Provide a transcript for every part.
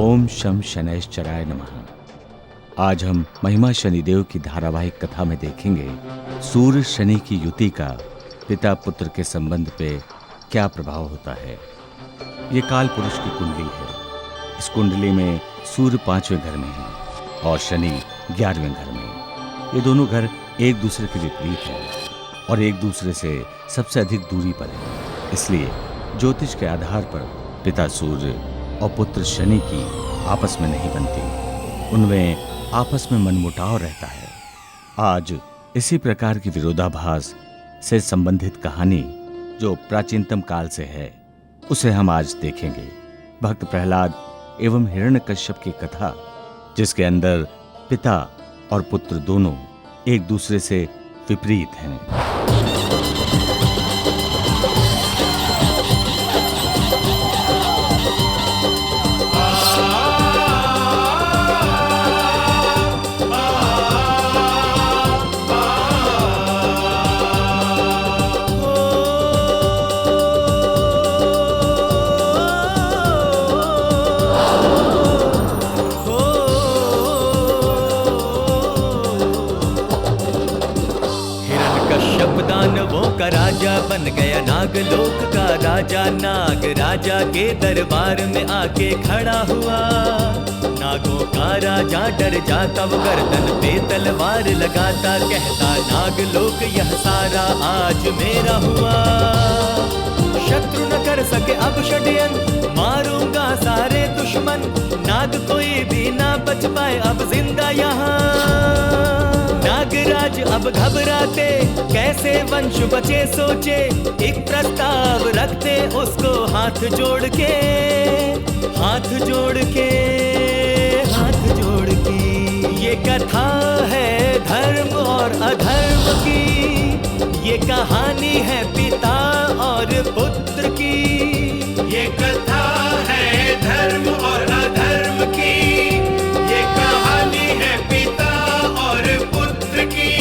ओम शम शनैश्चराय नमः। आज हम महिमा शनिदेव की धारावाहिक कथा में देखेंगे सूर्य शनि की युति का पिता पुत्र के संबंध पे क्या प्रभाव होता है। ये काल पुरुष की कुंडली है। इस कुंडली में सूर्य 5वें घर में है और शनि 11वें घर में। ये दोनों घर एक दूसरे के विपरीत हैं और एक दूसरे से सबसे अधिक दूरी पर है। इसलिए ज्योतिष के आधार पर पिता सूर्य और पुत्र शनि की आपस में नहीं बनती, उनमें आपस में मनमुटाव रहता है। आज इसी प्रकार की विरोधाभास से संबंधित कहानी जो प्राचीनतम काल से है उसे हम आज देखेंगे। भक्त प्रहलाद एवं हिरण्यकश्यप की कथा, जिसके अंदर पिता और पुत्र दोनों एक दूसरे से विपरीत हैं। राजा बन गया नागलोक का राजा। नाग राजा के दरबार में आके खड़ा हुआ। नागों का राजा डर जाता, वो गर्दन पे तलवार लगाता, कहता नागलोक यह सारा आज मेरा हुआ। शत्रु न कर सके अब षड्यंत्र, मारूंगा सारे दुश्मन। नाग कोई भी ना बच पाए अब जिंदा यहाँ। नागराज अब घबराते, कैसे वंश बचे सोचे। एक प्रस्ताव रखते उसको हाथ जोड़ के, हाथ जोड़ के, हाथ जोड़ के। ये कथा है धर्म और अधर्म की, ये कहानी है पिता और पुत्र की। ये कथा है धर्म और अधर्म की, ये कहानी है पिता और पुत्र की।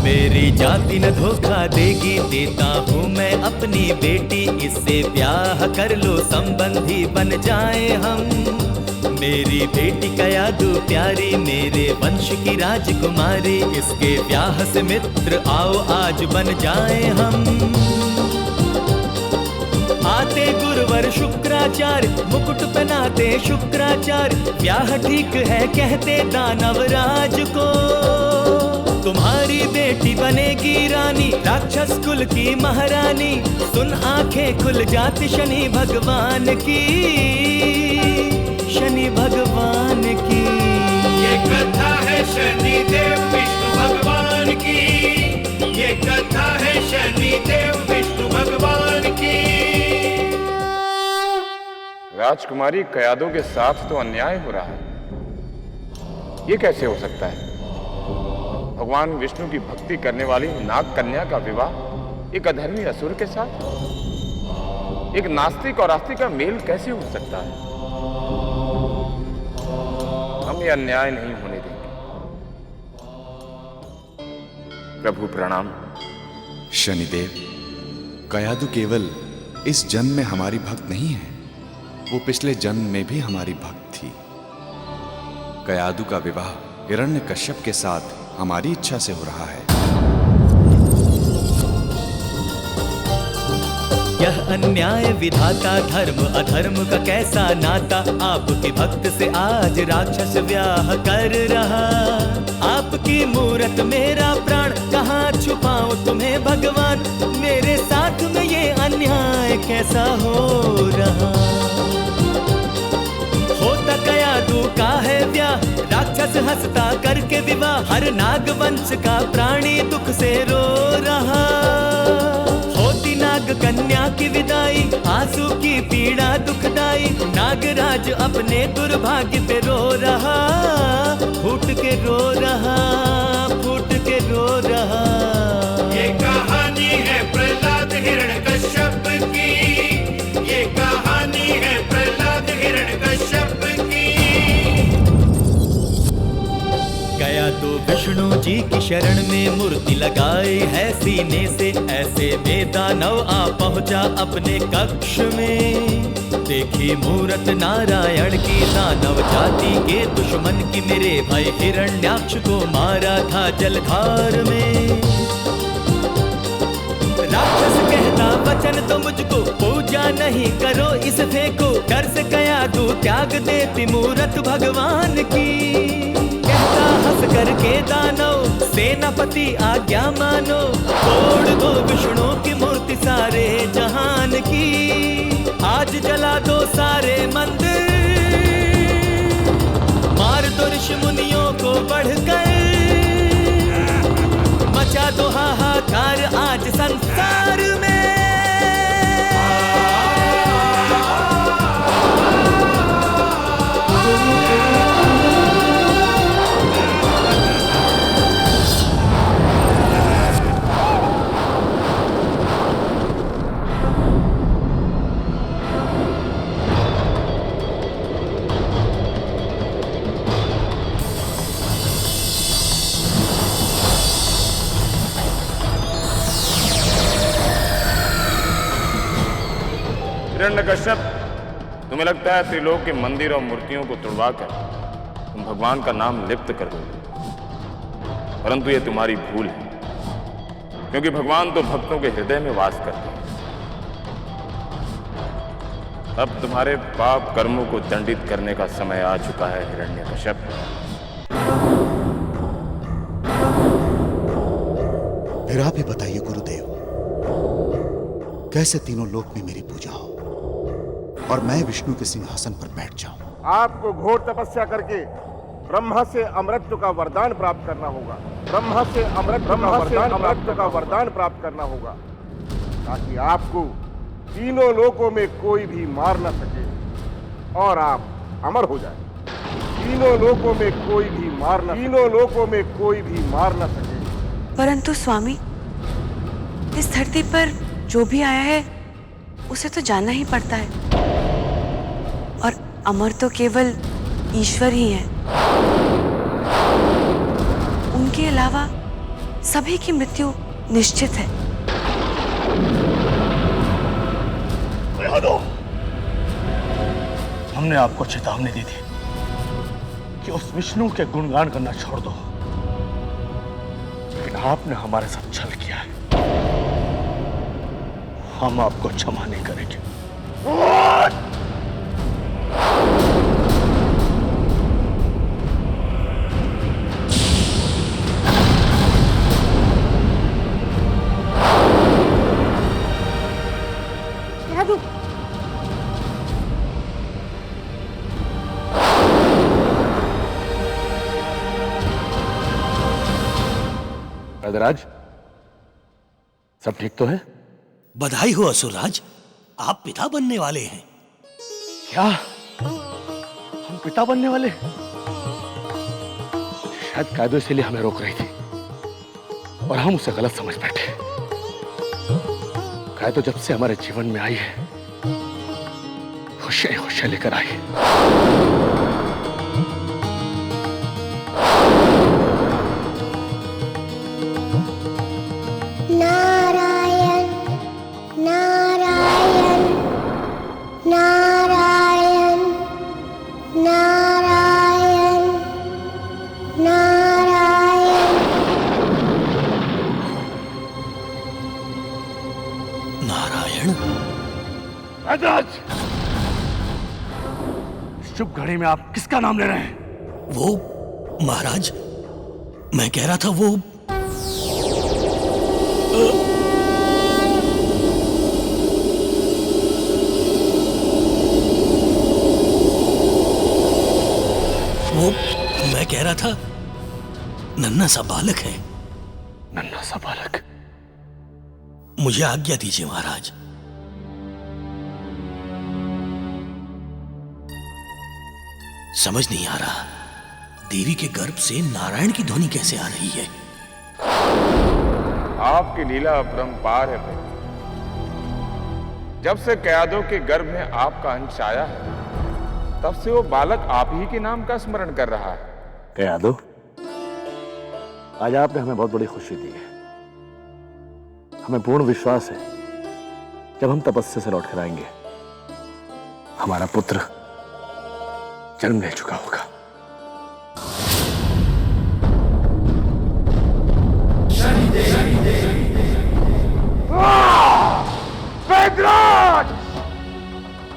मेरी जाति न धोखा देगी, देता हूँ मैं अपनी बेटी। इससे ब्याह कर लो, संबंधी बन जाए हम। मेरी बेटी कयादू प्यारी, मेरे वंश की राजकुमारी। इसके ब्याह से मित्र आओ आज बन जाए हम। आते गुरुवर शुक्राचार्य, मुकुट पहनाते शुक्राचार्य। ब्याह ठीक है कहते दानवराज को। तुम्हारी बेटी बनेगी रानी, राक्षस कुल की महारानी। सुन आंखें खुल जाती शनि भगवान की, शनि भगवान की। ये कथा है शनि देव विष्णु भगवान की, ये कथा है शनि देव विष्णु भगवान की। राजकुमारी कयादों के साथ तो अन्याय हो रहा है। ये कैसे हो सकता है? भगवान विष्णु की भक्ति करने वाली नाग कन्या का विवाह एक अधर्मी असुर के साथ? एक नास्तिक और आस्तिक का मेल कैसे हो सकता है? हम ये अन्याय नहीं होने देंगे। प्रभु प्रणाम। शनिदेव, कयादू केवल इस जन्म में हमारी भक्त नहीं है, वो पिछले जन्म में भी हमारी भक्त थी। कयादू का विवाह हिरण्यकश्यप के साथ हमारी इच्छा से हो रहा है। यह अन्याय विधाता, धर्म अधर्म का कैसा नाता। आपके भक्त से आज राक्षस ब्याह कर रहा। आपकी मूरत मेरा प्राण, कहाँ छुपाऊं तुम्हें भगवान। मेरे साथ में ये अन्याय कैसा हो रहा। होता कयादू का है ब्याह, राक्षस हंसता करके विवाह। हर नाग वंश का प्राणी दुख से रो रहा। होती नाग कन्या की विदाई, आंसू की पीड़ा दुखदाई। नागराज अपने दुर्भाग्य पे रो रहा, फूट के रो रहा, फूट के रो रहा। ये कहानी है प्रहलाद हिरण्यकश्यप की, ये कहानी है प्रहलाद हिरण्यकश्यप की। गया तो विष्णु जी की शरण में मूर्ति लगाई है सीने से, ऐसे में दानव आ पहुंचा अपने कक्ष में। देखी मूरत नारायण की, दानव जाति के दुश्मन की, मेरे भाई हिरण्याक्ष को मारा था जलधार में। राक्षस कहता वचन तो मुझको, पूजा नहीं करो इस फेंको, डर से कयादू त्याग देती मूरत भगवान की। कहता हंस करके दानव, सेनापति आज्ञा मानो, तोड़ दो विष्णु की मूर्ति सारे जहान की। आज जला दो सारे मंदिर, मार दो ऋषि मुनियों को बढ़कर, मचा दो हाहाकार आज संसार में। हिरण्यकश्यप, तुम्हें लगता है त्रिलोक के मंदिर और मूर्तियों को तुड़वाकर तुम भगवान का नाम लिप्त कर दोगे, परंतु यह तुम्हारी भूल है, क्योंकि भगवान तो भक्तों के हृदय में वास करते हैं। अब तुम्हारे पाप कर्मों को दंडित करने का समय आ चुका है हिरण्यकश्यप। फिर आप ही बताइए गुरुदेव, कैसे तीनों लोक में मेरी पूजा हो और मैं विष्णु के सिंहासन पर बैठ जाऊं। आपको घोर तपस्या करके ब्रह्मा से अमृत का वरदान प्राप्त करना होगा। ब्रह्मा से अमृत का वरदान प्राप्त करना होगा, ताकि आपको तीनों लोकों में कोई भी मार न सके और आप अमर हो जाए। तीनों लोकों में कोई भी मार न सके। परंतु स्वामी, इस धरती पर जो भी आया है उसे तो जानना ही पड़ता है, और अमर तो केवल ईश्वर ही है। उनके अलावा सभी की मृत्यु निश्चित है। हमने आपको चेतावनी दी थी कि उस विष्णु के गुणगान करना छोड़ दो, लेकिन आपने हमारे साथ छल किया है। हम आपको क्षमा नहीं करेंगे। राज, सब ठीक तो है? बधाई हो असुरराज, आप पिता बनने वाले हैं। क्या हम पिता बनने वाले? शायद कायदे इसीलिए हमें रोक रही थी और हम उसे गलत समझ बैठे। कायदे जब से हमारे जीवन में आई है, खुशियां खुशियां लेकर आई है। शुभ घड़ी में आप किसका नाम ले रहे हैं? वो महाराज, मैं कह रहा था वो मैं कह रहा था नन्हा सा बालक है। नन्हा सा बालक? मुझे आज्ञा दीजिए महाराज। समझ नहीं आ रहा, देवी के गर्भ से नारायण की ध्वनि कैसे आ रही है? आपकी लीला अपरंपार है भाई। जब से कयादों के गर्भ में आपका अंश आया है, तब से वो बालक आप ही के नाम का स्मरण कर रहा है। कयादो, आज आपने हमें बहुत बड़ी खुशी दी है। हमें पूर्ण विश्वास है जब हम तपस्या से लौट कर आएंगे हमारा पुत्र जन्म ले चुका होगा। वैद्यराज,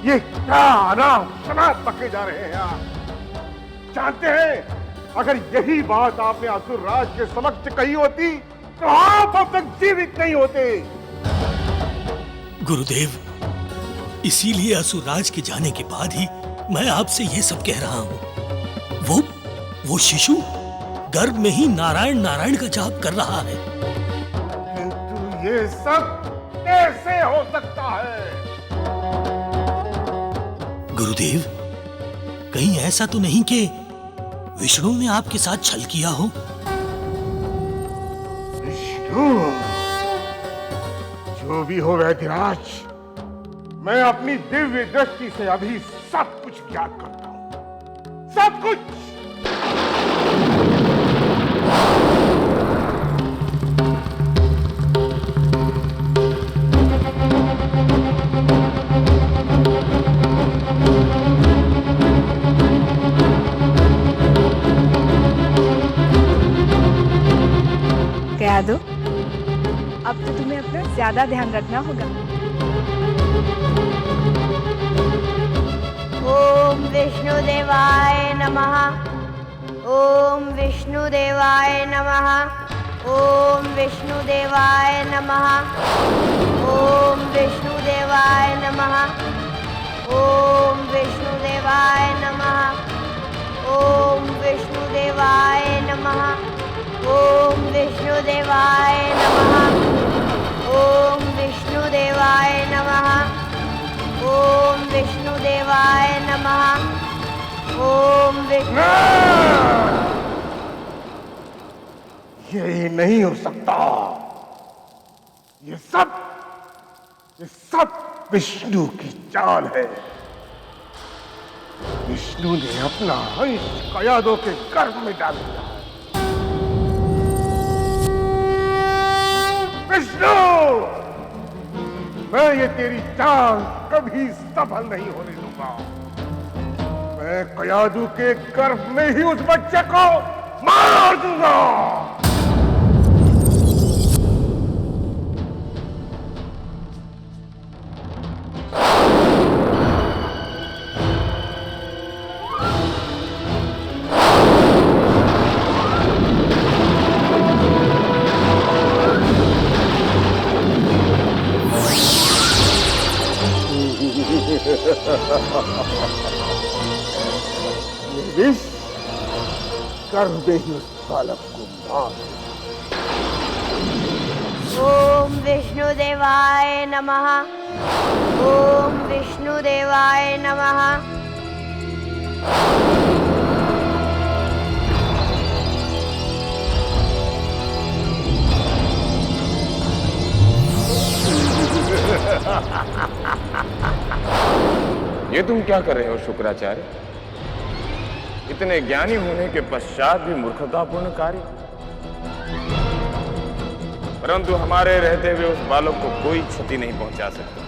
ये क्या अनाम शनात पके जा रहे हैं आप? जानते हैं, अगर यही बात आपने असुरराज के समक्ष कही होती तो आप अब तक जीवित नहीं होते। गुरुदेव, इसीलिए असुरराज के जाने के बाद ही मैं आपसे ये सब कह रहा हूँ। वो शिशु गर्भ में ही नारायण नारायण का जाप कर रहा है। किंतु ये सब कैसे हो सकता है? गुरुदेव, कहीं ऐसा तो नहीं कि विष्णु ने आपके साथ छल किया हो? विष्णु? जो भी हो वैद्यराज, मैं अपनी दिव्य दृष्टि से अभी सब कुछ ज्ञात करता हूं, सब कुछ। कह दो, अब तो तुम्हें अपना ज्यादा ध्यान रखना होगा। ओम विष्णुदेवाय नमः। ओम विष्णुदेवाय नमः। ओम विष्णुदेवाय नमः। ओम विष्णुदेवाय नमः। ओम विष्णुदेवाय नमः। ओम विष्णुदेवाय नमः। ओम विष्णुदेवाय नमः। ओम विष्णुदेवाय नमः। ओम विष्णुदेवाय नमः। ओम विष्णु। ये नहीं हो सकता। ये सब विष्णु की चाल है। विष्णु ने अपना अंश कयादों के गर्भ में डाल दिया है। विष्णु, मैं ये तेरी चाल कभी सफल नहीं होने दूंगा। मैं कयादू के गर्भ में ही उस बच्चे को मार दूंगा। विष कर दे ही उस बालक को मार। ओम विष्णुदेवाय नमः। ओम विष्णुदेवाय नमः। ये तुम क्या कर रहे हो शुक्राचार्य? इतने ज्ञानी होने के पश्चात भी मूर्खतापूर्ण कार्य। परंतु हमारे रहते हुए उस बालक को कोई क्षति नहीं पहुंचा सकता।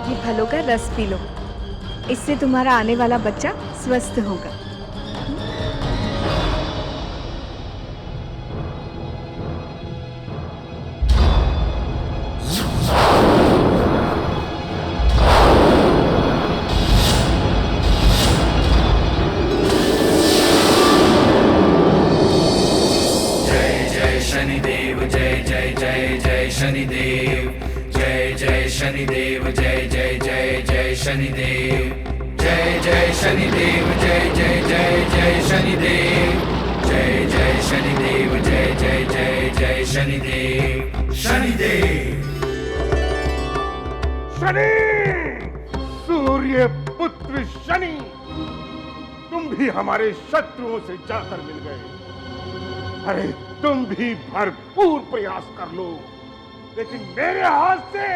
ये फलों का रस पी लो, इससे तुम्हारा आने वाला बच्चा स्वस्थ होगा। शनिदेव जय जय जय जय शनिदेव जय जय शनिदेव जय जय जय जय शनिदेव जय जय शनिदेव जय जय जय जय शनिदेव जय जय शनिदेव जय जय जय जय शनिदेव शनिदेव शनि, सूर्य पुत्र शनि, तुम भी हमारे शत्रुओं से जाकर मिल गए। अरे तुम भी भरपूर प्रयास कर लो, लेकिन मेरे हाथ से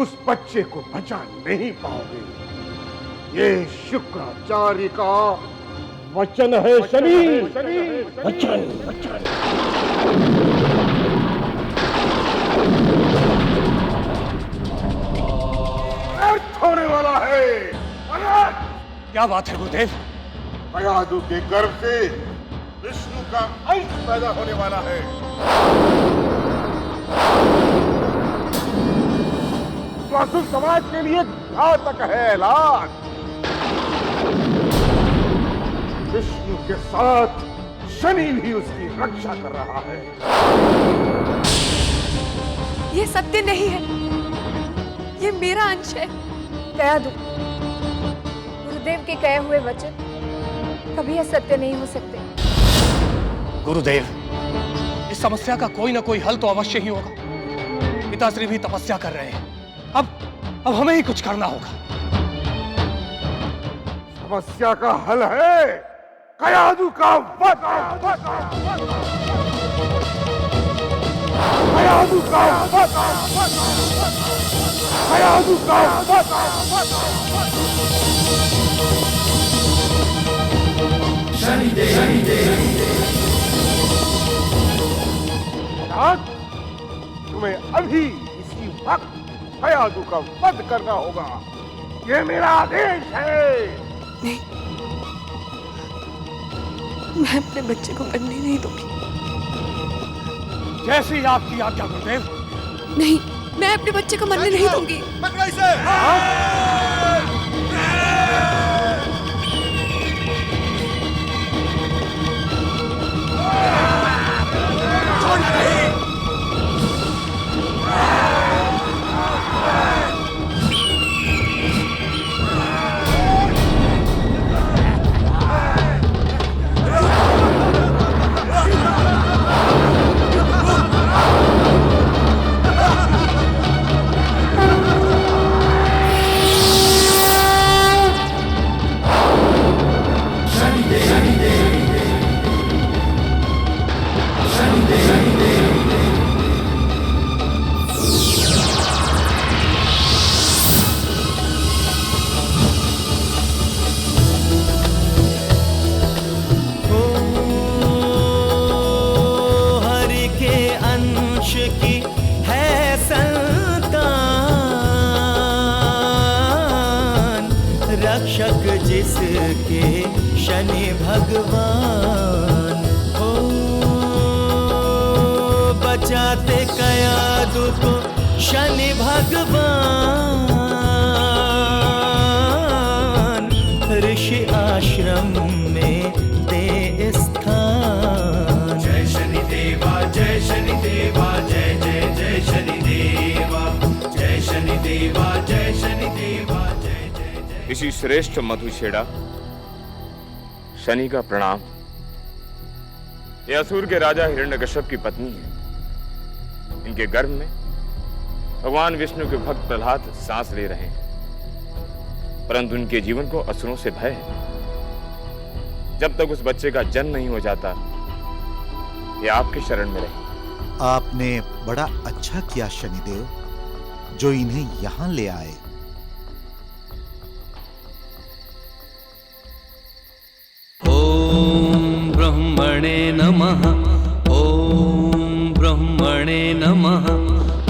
उस बच्चे को बचा नहीं पाओगे। ये शुक्राचार्य का वचन है शनि, वचन। अर्थ होने वाला है। क्या बात है गुरुदेव? कयादू के गर्भ से विष्णु का अंश पैदा होने वाला है। तो असुर समाज के लिए घातक है ऐलान। विष्णु के साथ शनि भी उसकी रक्षा कर रहा है। ये सत्य नहीं है, ये मेरा अंश है। कयादू, गुरुदेव के कहे हुए वचन कभी असत्य नहीं हो सकते। गुरुदेव, इस समस्या का कोई ना कोई हल तो अवश्य ही होगा। पिताश्री भी तपस्या कर रहे हैं। अब हमें ही कुछ करना होगा। समस्या का हल है कयादू का वध। कयादू का वध। कयादू का वध। तुम्हें अभी इसी वक्त कयादू का वध करना होगा। ये मेरा आदेश है। नहीं, मैं अपने बच्चे को मरने नहीं दूंगी। जैसी आपकी आज्ञा गुरुदेव। नहीं, मैं अपने बच्चे को मरने नहीं दूंगी। रक्षक जिसके शनि भगवान हो, बचाते कयादू को शनि भगवान। ऋषि आश्रम में दे स्थान। जय शनि देवा, जय शनि देवा, जय जय जय शनि देवा, जय शनि देवा, जय शनि देवा। इसी श्रेष्ठ मधुछेड़ा शनि का प्रणाम। यह असुर के राजा हिरण्यकश्यप की पत्नी है। इनके गर्भ में भगवान विष्णु के भक्त प्रहलाद सांस ले रहे हैं, परंतु उनके जीवन को असुरों से भय है। जब तक उस बच्चे का जन्म नहीं हो जाता, ये आपके शरण में रहे। आपने बड़ा अच्छा किया शनिदेव, जो इन्हें यहां ले आए। ओम ब्रह्मणे नमः। ओम ब्रह्मणे नमः।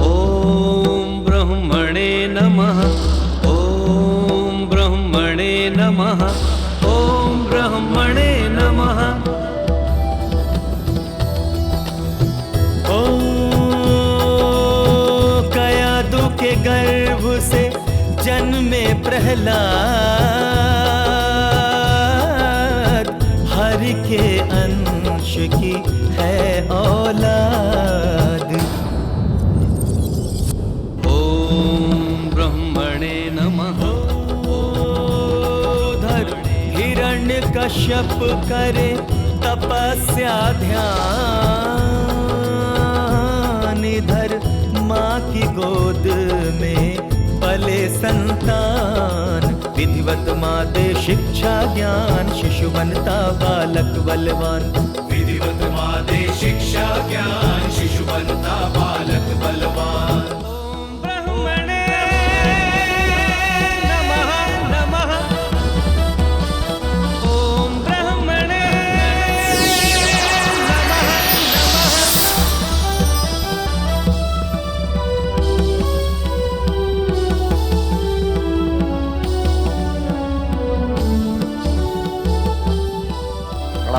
ओम ब्रह्मणे नमः। ओम ब्रह्मणे नमः। ओम ब्रह्मणे नमः। ओ कयादू के गर्भ से जन्मे प्रहलाद, हरि के अंश की है औलाद। ओम ब्रह्मणे नमः। धर हिरण्यकश्यप करे तपस्या ध्यान, इधर माँ की गोद में पले संतान। विधिवत माँ दे शिक्षा ज्ञान, शिशु बनता बालक बलवान। विधिवत माँ दे शिक्षा ज्ञान, शिशु बनता बालक बलवान। ओम ब्रह्मणे नमः नमः। ओम ब्रह्मणे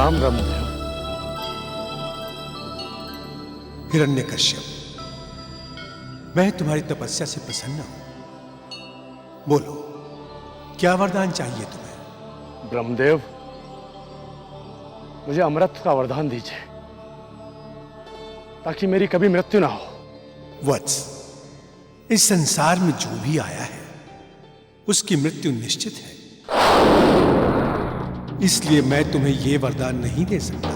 प्रणाम ब्रह्मदेव। हिरण्यकश्यप, मैं तुम्हारी तपस्या से प्रसन्न हूं। बोलो, क्या वरदान चाहिए तुम्हें? ब्रह्मदेव, मुझे अमृत का वरदान दीजिए ताकि मेरी कभी मृत्यु ना हो। वत्स, इस संसार में जो भी आया है उसकी मृत्यु निश्चित है, इसलिए मैं तुम्हें यह वरदान नहीं दे सकता,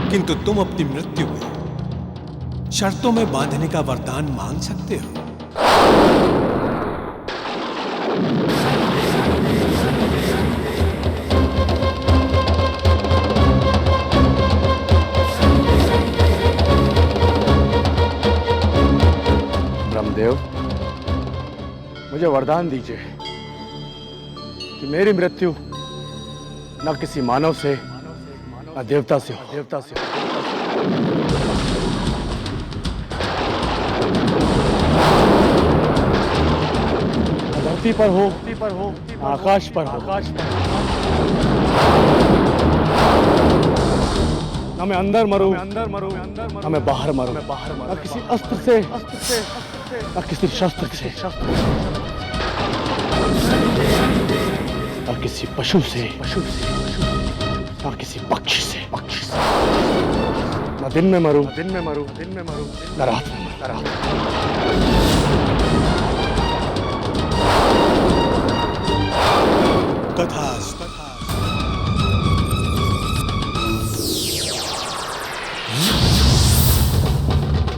किंतु तुम अपनी मृत्यु को शर्तों में बांधने का वरदान मांग सकते हो। ब्रह्मदेव, मुझे वरदान दीजिए कि मेरी मृत्यु न किसी मानव से न देवता से हो। धरती पर हो, आकाश पर हो, न मैं अंदर मरूं, न मैं बाहर मरूं, न किसी अस्त्र से, न किसी शस्त्र से, न किसी पशु से, न किसी पक्षी से, न दिन में मरूं, न रात में मरूं। तथास्तु।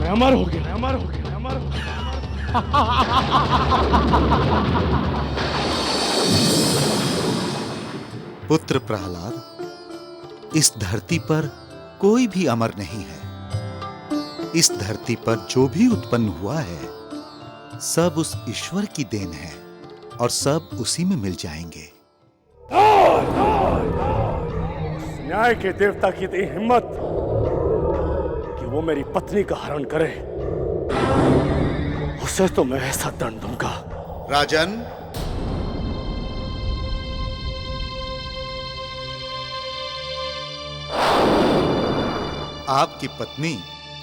मैं अमर हो गया। पुत्र प्रहलाद, इस धरती पर कोई भी अमर नहीं है। इस धरती पर जो भी उत्पन्न हुआ है सब उस ईश्वर की देन है और सब उसी में मिल जाएंगे। न्याय के देवता की इतनी हिम्मत कि वो मेरी पत्नी का हरण करे, उसे तो मैं ऐसा दंड दूंगा। राजन, आपकी पत्नी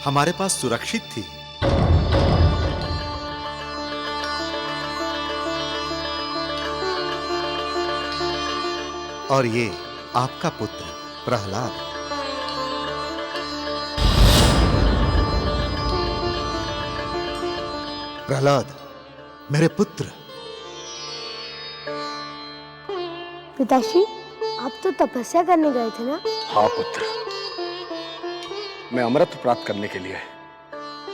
हमारे पास सुरक्षित थी। और ये आपका पुत्र प्रहलाद। प्रहलाद, मेरे पुत्र। पिताश्री, आप तो तपस्या करने गए थे ना? हाँ पुत्र, मैं अमृत प्राप्त करने के लिए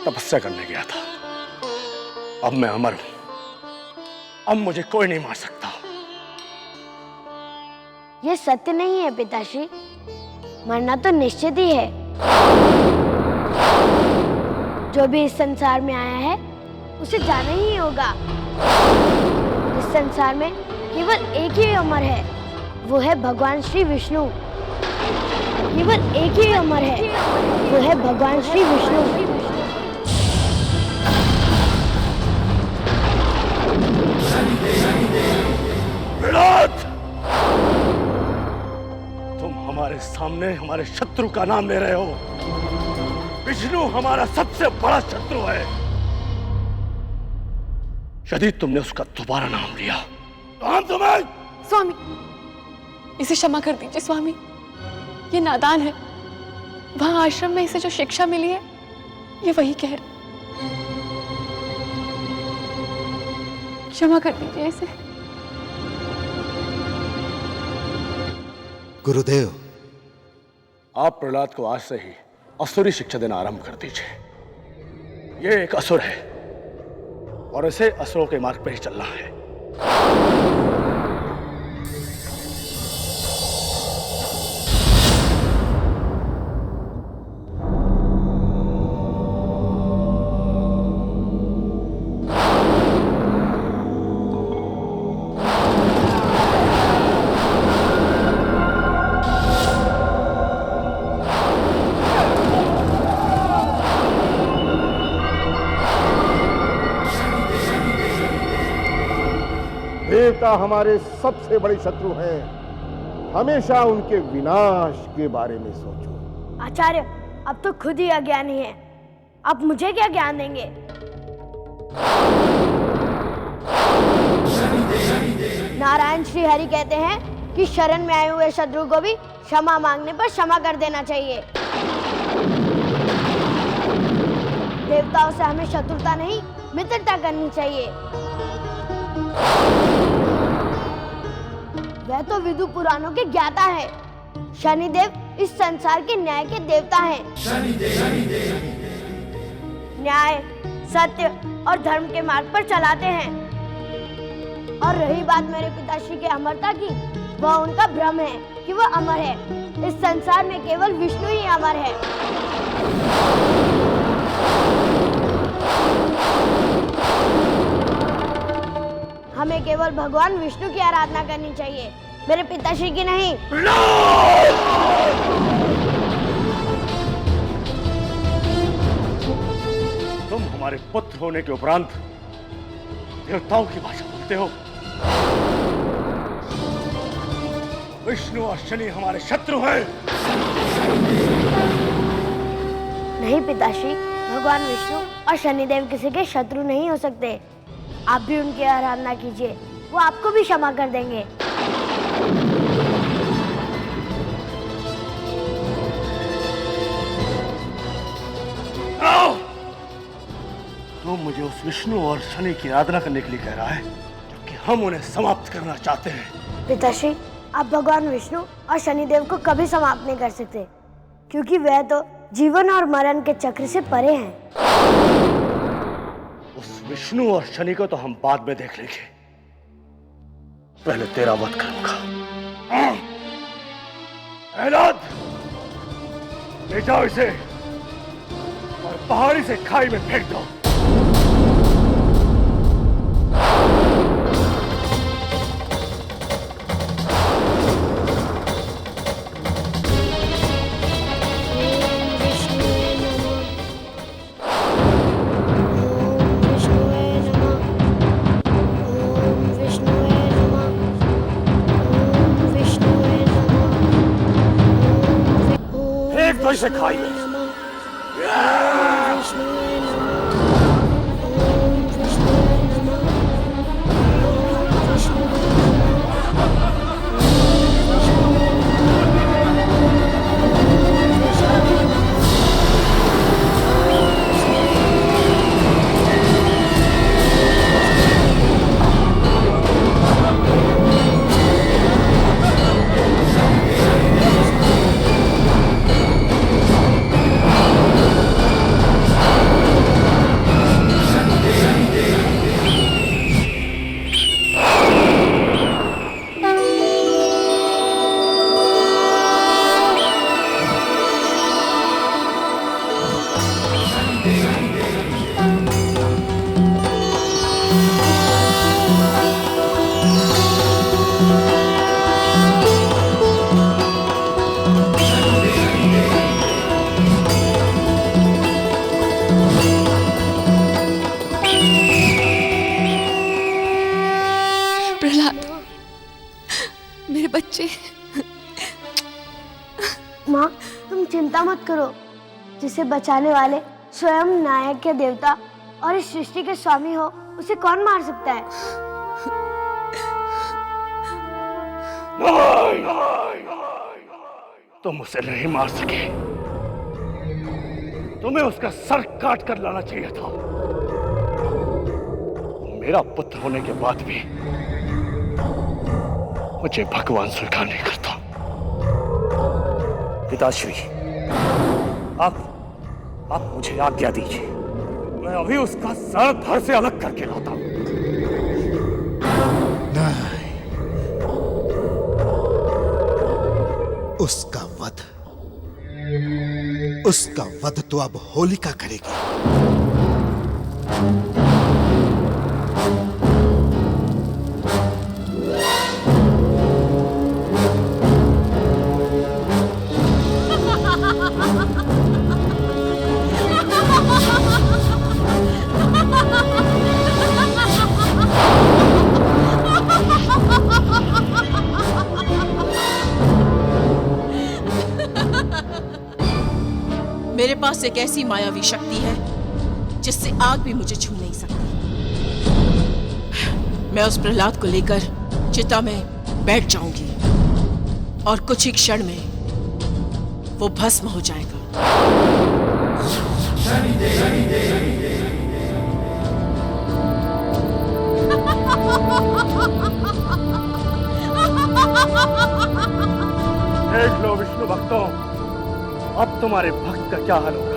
तपस्या करने गया था। अब मैं अमर हूं, अब मुझे कोई नहीं मार सकता। ये सत्य नहीं है पिताश्री, मरना तो निश्चित ही है। जो भी इस संसार में आया है उसे जाना ही होगा। इस संसार में केवल एक ही अमर है, वो है भगवान श्री विष्णु। केवल एक ही अमर है, वो है भगवान श्री विष्णु। प्रहलाद, तुम हमारे सामने हमारे शत्रु का नाम ले रहे हो। विष्णु हमारा सबसे बड़ा शत्रु है। यदि तुमने उसका दोबारा नाम लिया तो हम तुम्हें... स्वामी, इसे क्षमा कर दीजिए स्वामी, ये नादान है। वहां आश्रम में इसे जो शिक्षा मिली है ये वही कह रहे। क्षमा कर दीजिए इसे। गुरुदेव, आप प्रहलाद को आज से ही असुरी शिक्षा देना आरंभ कर दीजिए। ये एक असुर है और इसे असुरों के मार्ग पर ही चलना है। देवता हमारे सबसे बड़े शत्रु हैं। हमेशा उनके विनाश के बारे में सोचो। आचार्य, अब तो खुद ही अज्ञानी है, आप मुझे क्या ज्ञान देंगे? नारायण श्री हरि कहते हैं कि शरण में आए हुए शत्रु को भी क्षमा मांगने पर क्षमा कर देना चाहिए। देवताओं से हमें शत्रुता नहीं, मित्रता करनी चाहिए। वह तो विदु पुराणों के ज्ञाता है। शनिदेव इस संसार के न्याय के देवता हैं। न्याय, सत्य और धर्म के मार्ग पर चलाते हैं। और रही बात मेरे पिताश्री के अमरता की, वह उनका भ्रम है कि वह अमर है। इस संसार में केवल विष्णु ही अमर है। हमें केवल भगवान विष्णु की आराधना करनी चाहिए, मेरे पिताश्री की नहीं। तुम हमारे पुत्र होने के उपरांत देवताओं की भाषा बोलते हो। विष्णु और शनि हमारे शत्रु हैं। नहीं पिताश्री, भगवान विष्णु और शनिदेव किसी के शत्रु नहीं हो सकते। आप भी उनकी आराधना कीजिए, वो आपको भी क्षमा कर देंगे। तुम मुझे उस विष्णु और शनि की आराधना करने के लिए कह रहा है जबकि हम उन्हें समाप्त करना चाहते हैं। पिताश्री, आप भगवान विष्णु और शनिदेव को कभी समाप्त नहीं कर सकते, क्योंकि वह तो जीवन और मरण के चक्र से परे हैं। उस विष्णु और शनि को तो हम बाद में देख लेंगे, पहले तेरा वध करूंगा। ऐलान, ले जाओ इसे और पहाड़ी से खाई में फेंक दो। से खाई में। माँ, तुम चिंता मत करो, जिसे बचाने वाले स्वयं नायक के देवता और इस सृष्टि के स्वामी हो, उसे कौन मार सकता है? तुम उसे नहीं मार सके। तुम्हें उसका सर काट कर लाना चाहिए था। मेरा पुत्र होने के बाद भी मुझे भगवान स्वीकार नहीं करता। पिताश्री, आप मुझे आज्ञा दीजिए, मैं अभी उसका सर धड़ से अलग करके लाता हूं। नहीं, उसका वध तो अब होलिका करेगी। उस एक ऐसी मायावी शक्ति है जिससे आग भी मुझे छू नहीं सकती। मैं उस प्रहलाद को लेकर चिता में बैठ जाऊंगी और कुछ ही क्षण में वो भस्म हो जाएगा। देख लो विष्णु भक्तों, अब तुम्हारे भक्त का क्या हाल होगा।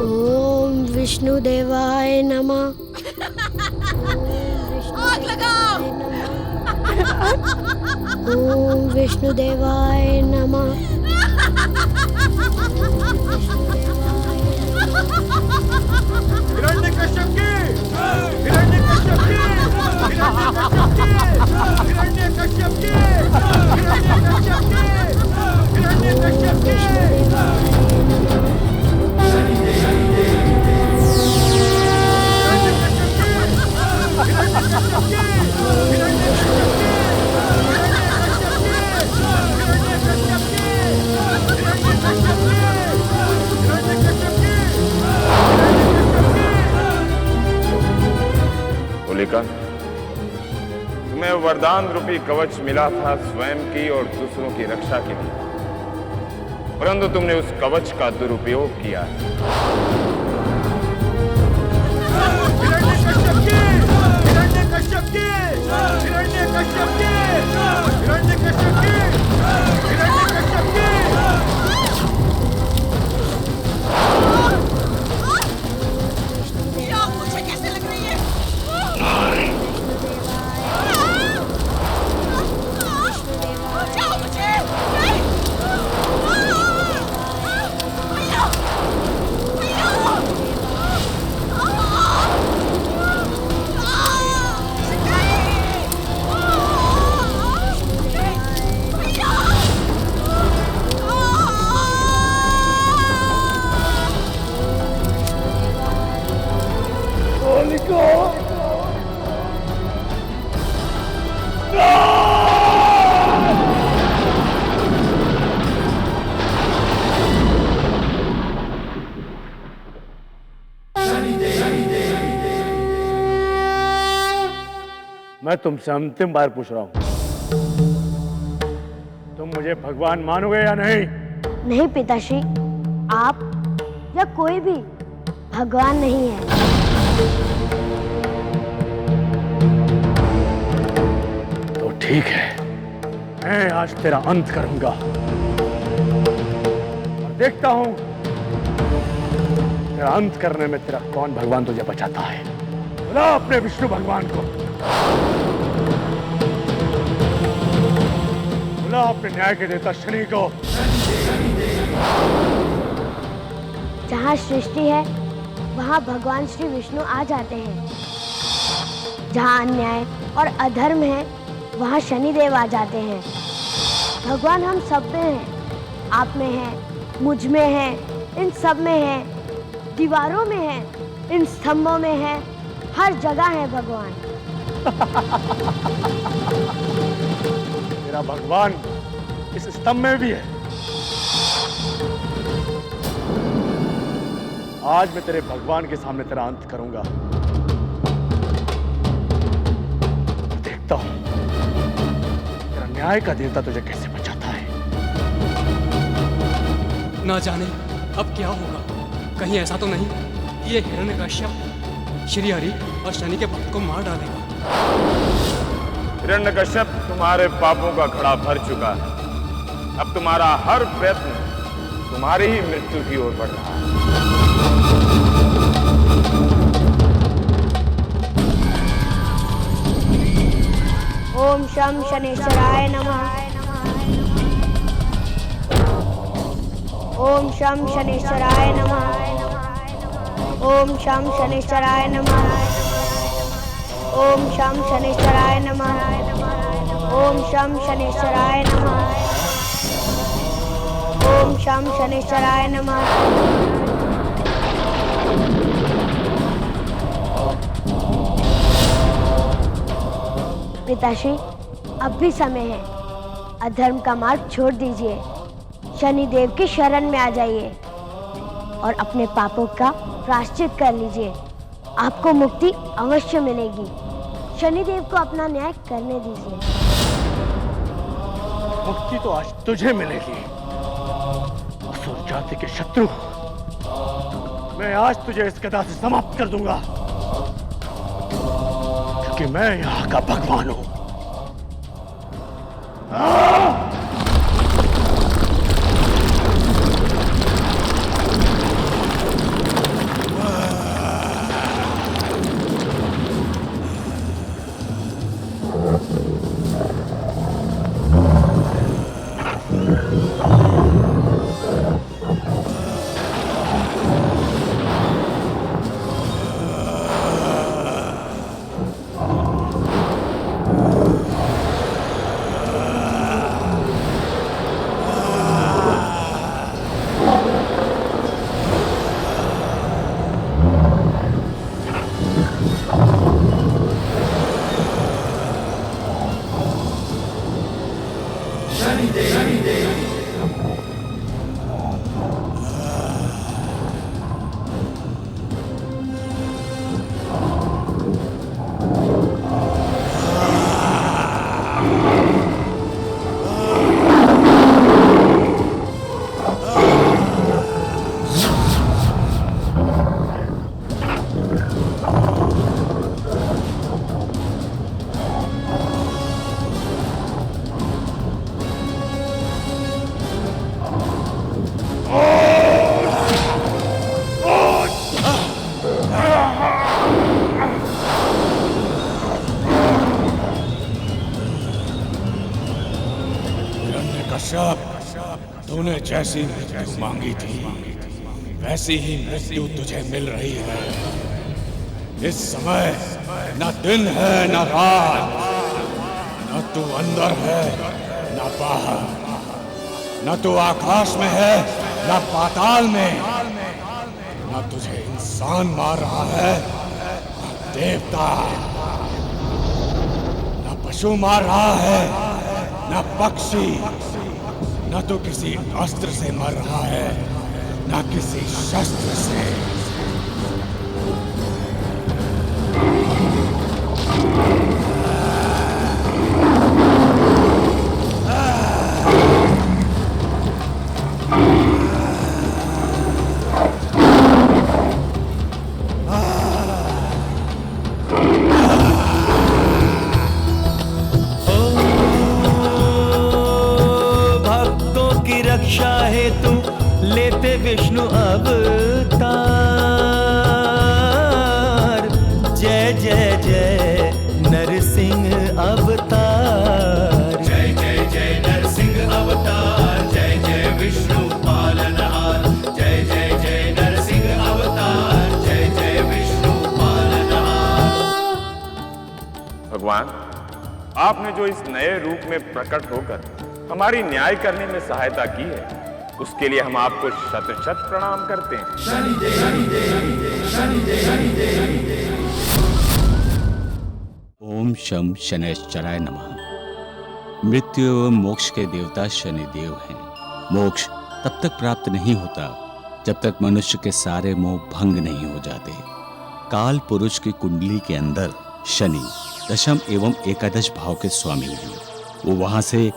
ओम विष्णु देवाय नमः। आग लगाओ। ओम विष्णु देवाय नमः। हिरण्यकश्यप की, हिरण्यकश्यप की, हिरण्यकश्यप की, हिरण्यकश्यप की, हिरण्यकश्यप की, हिरण्यकश्यप की। होलिका, तुम्हें वरदान रूपी कवच मिला था स्वयं की और दूसरों की रक्षा के लिए, परंतु तुमने उस कवच का दुरुपयोग किया है। हिरण्यकश्यप की, हिरण्यकश्यप की, हिरण्यकश्यप की, हिरण्यकश्यप की, हिरण्यकश्यप की। ये आग मुझे कैसे लग रही है? बचाओ मुझे! नहीं! भैया! भैया! मैं तुमसे अंतिम बार पूछ रहा हूं, तुम मुझे भगवान मानोगे या नहीं? नहीं पिताश्री, आप या कोई भी भगवान नहीं है। तो ठीक है, मैं आज तेरा अंत करूंगा और देखता हूं तेरा अंत करने में तेरा कौन भगवान तुझे बचाता है। बुला अपने विष्णु भगवान को, बुला अपने न्याय के देवता शनि को। जहाँ सृष्टि है वहाँ भगवान श्री विष्णु आ जाते हैं। जहाँ अन्याय और अधर्म है वहाँ शनिदेव आ जाते हैं। भगवान हम सब में हैं, आप में हैं, मुझ में हैं, इन सब में हैं, दीवारों में हैं, इन स्तंभों में हैं, हर जगह है भगवान। तेरा भगवान इस स्तंभ में भी है। आज मैं तेरे भगवान के सामने तेरा अंत करूंगा। देखता हूं तेरा न्याय का देवता तुझे कैसे बचाता है। ना जाने अब क्या होगा। कहीं ऐसा तो नहीं ये हिरण्यकश्यप श्री हरि और शनि के भक्त को मार डालेगा। हिरण्यकश्यप, तुम्हारे पापों का घड़ा भर चुका है। अब तुम्हारा हर प्रयत्न तुम्हारी ही मृत्यु की ओर बढ़ रहा है। ओम शं शनेश्वराय नमः। ओम शं शनेश्वराय नमः। ओम शं शनेश्वराय नमः। ओम शं शनेश्वराय नमः। ओम शं शनेश्वराय नमः। ओम शं शनेश्वराय नमः। पिताश्री, अब भी समय है, अधर्म का मार्ग छोड़ दीजिए, शनिदेव की शरण में आ जाइए और अपने पापों का प्रायश्चित कर लीजिए। आपको मुक्ति अवश्य मिलेगी। शनिदेव को अपना न्याय करने दीजिए। मुक्ति तो आज तुझे मिलेगी, असुर जाति के शत्रु। मैं आज तुझे इस गदा से समाप्त कर दूंगा, क्योंकि मैं यहाँ का भगवान हूं। तूने जैसी मृत्यु मांगी थी वैसी ही मृत्यु तुझे मिल रही है। इस समय न दिन है न रात, न तू अंदर है न बाहर, न तू आकाश में है न पाताल में, न तुझे इंसान मार रहा है न देवता, न पशु मार रहा है न पक्षी, न तो किसी अस्त्र से मर रहा है न किसी शस्त्र से। रक्षा हेतु लेते विष्णु अवतार। जय जय जय नरसिंह अवतार। जय जय जय नरसिंह अवतार। जय जय विष्णु पालनहार। जय जय जय नरसिंह अवतार। जय जय विष्णु पालनहार। भगवान, आपने जो इस नए रूप में प्रकट होकर हमारी न्याय करने में सहायता की है, उसके लिए हम आपको शत शत प्रणाम करते हैं। शनिदेव शनिदेव शनिदेव शनिदेव। ओम शम शनैश्चराय नमः। मृत्यु एवं मोक्ष के देवता शनिदेव हैं। मोक्ष तब तक प्राप्त नहीं होता जब तक मनुष्य के सारे मोह भंग नहीं हो जाते। काल पुरुष की कुंडली के अंदर शनि दशम एवं एकादश भाव के स्वामी हैं। वो वहां से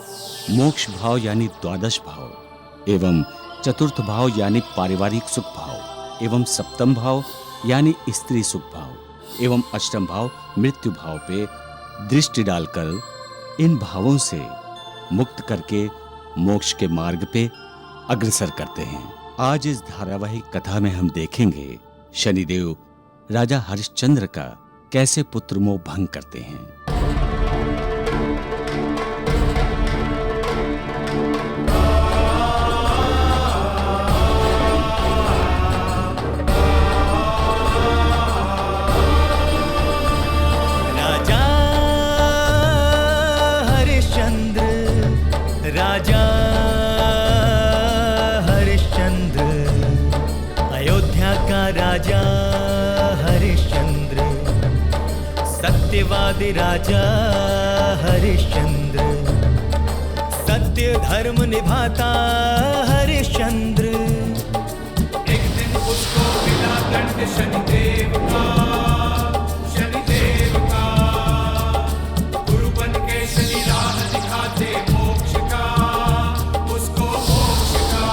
मोक्ष भाव यानी द्वादश भाव एवं चतुर्थ भाव यानी पारिवारिक सुख भाव एवं सप्तम भाव यानी स्त्री सुख भाव एवं अष्टम भाव मृत्यु भाव पे दृष्टि डालकर इन भावों से मुक्त करके मोक्ष के मार्ग पे अग्रसर करते हैं। आज इस धारावाहिक कथा में हम देखेंगे शनिदेव राजा हरिश्चंद्र का कैसे पुत्र मोह भंग करते हैं। राजा हरिश्चंद्र, अयोध्या का राजा हरिश्चंद्र, सत्यवादी राजा हरिश्चंद्र, सत्य धर्म निभाता हरिश्चंद्र। एक दिन उसको मिला दंड शनिदेव का, शनिदेव का। गुरु बन के शनि राह दिखाते मोक्ष का, उसको मोक्ष का।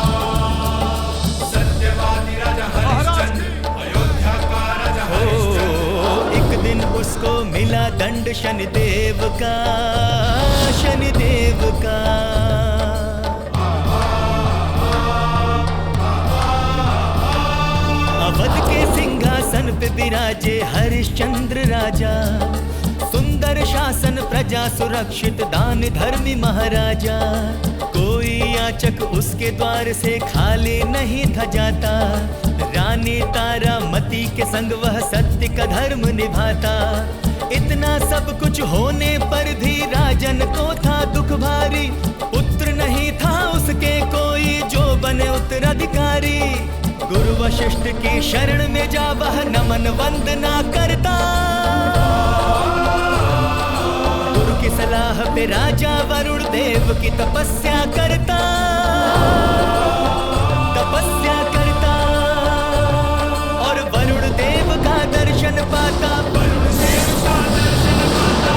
सत्यवादी राजा हरिश्चंद्र, अयोध्या का राजा हरिश्चंद्र। एक दिन उसको मिला दंड शनिदेव का, शनिदेव का। अवध के सिंहासन पे विराजे हरिश्चंद्र राजा। सुंदर शासन प्रजा सुरक्षित दान धर्मी महाराजा। कोई याचक उसके द्वार से खाली नहीं था जाता। रानी तारामती के संग वह सत्य का धर्म निभाता। इतना सब कुछ होने पर भी राजन को था दुख भारी। पुत्र नहीं था उसके कोई जो बने उत्तराधिकारी। गुरु वशिष्ठ की शरण में जा वह नमन वंदना करता। गुरु की सलाह पे राजा वरुण देव की तपस्या करता, तपस्या करता। और वरुण देव का दर्शन पाता, वरुण देव का दर्शन पाता।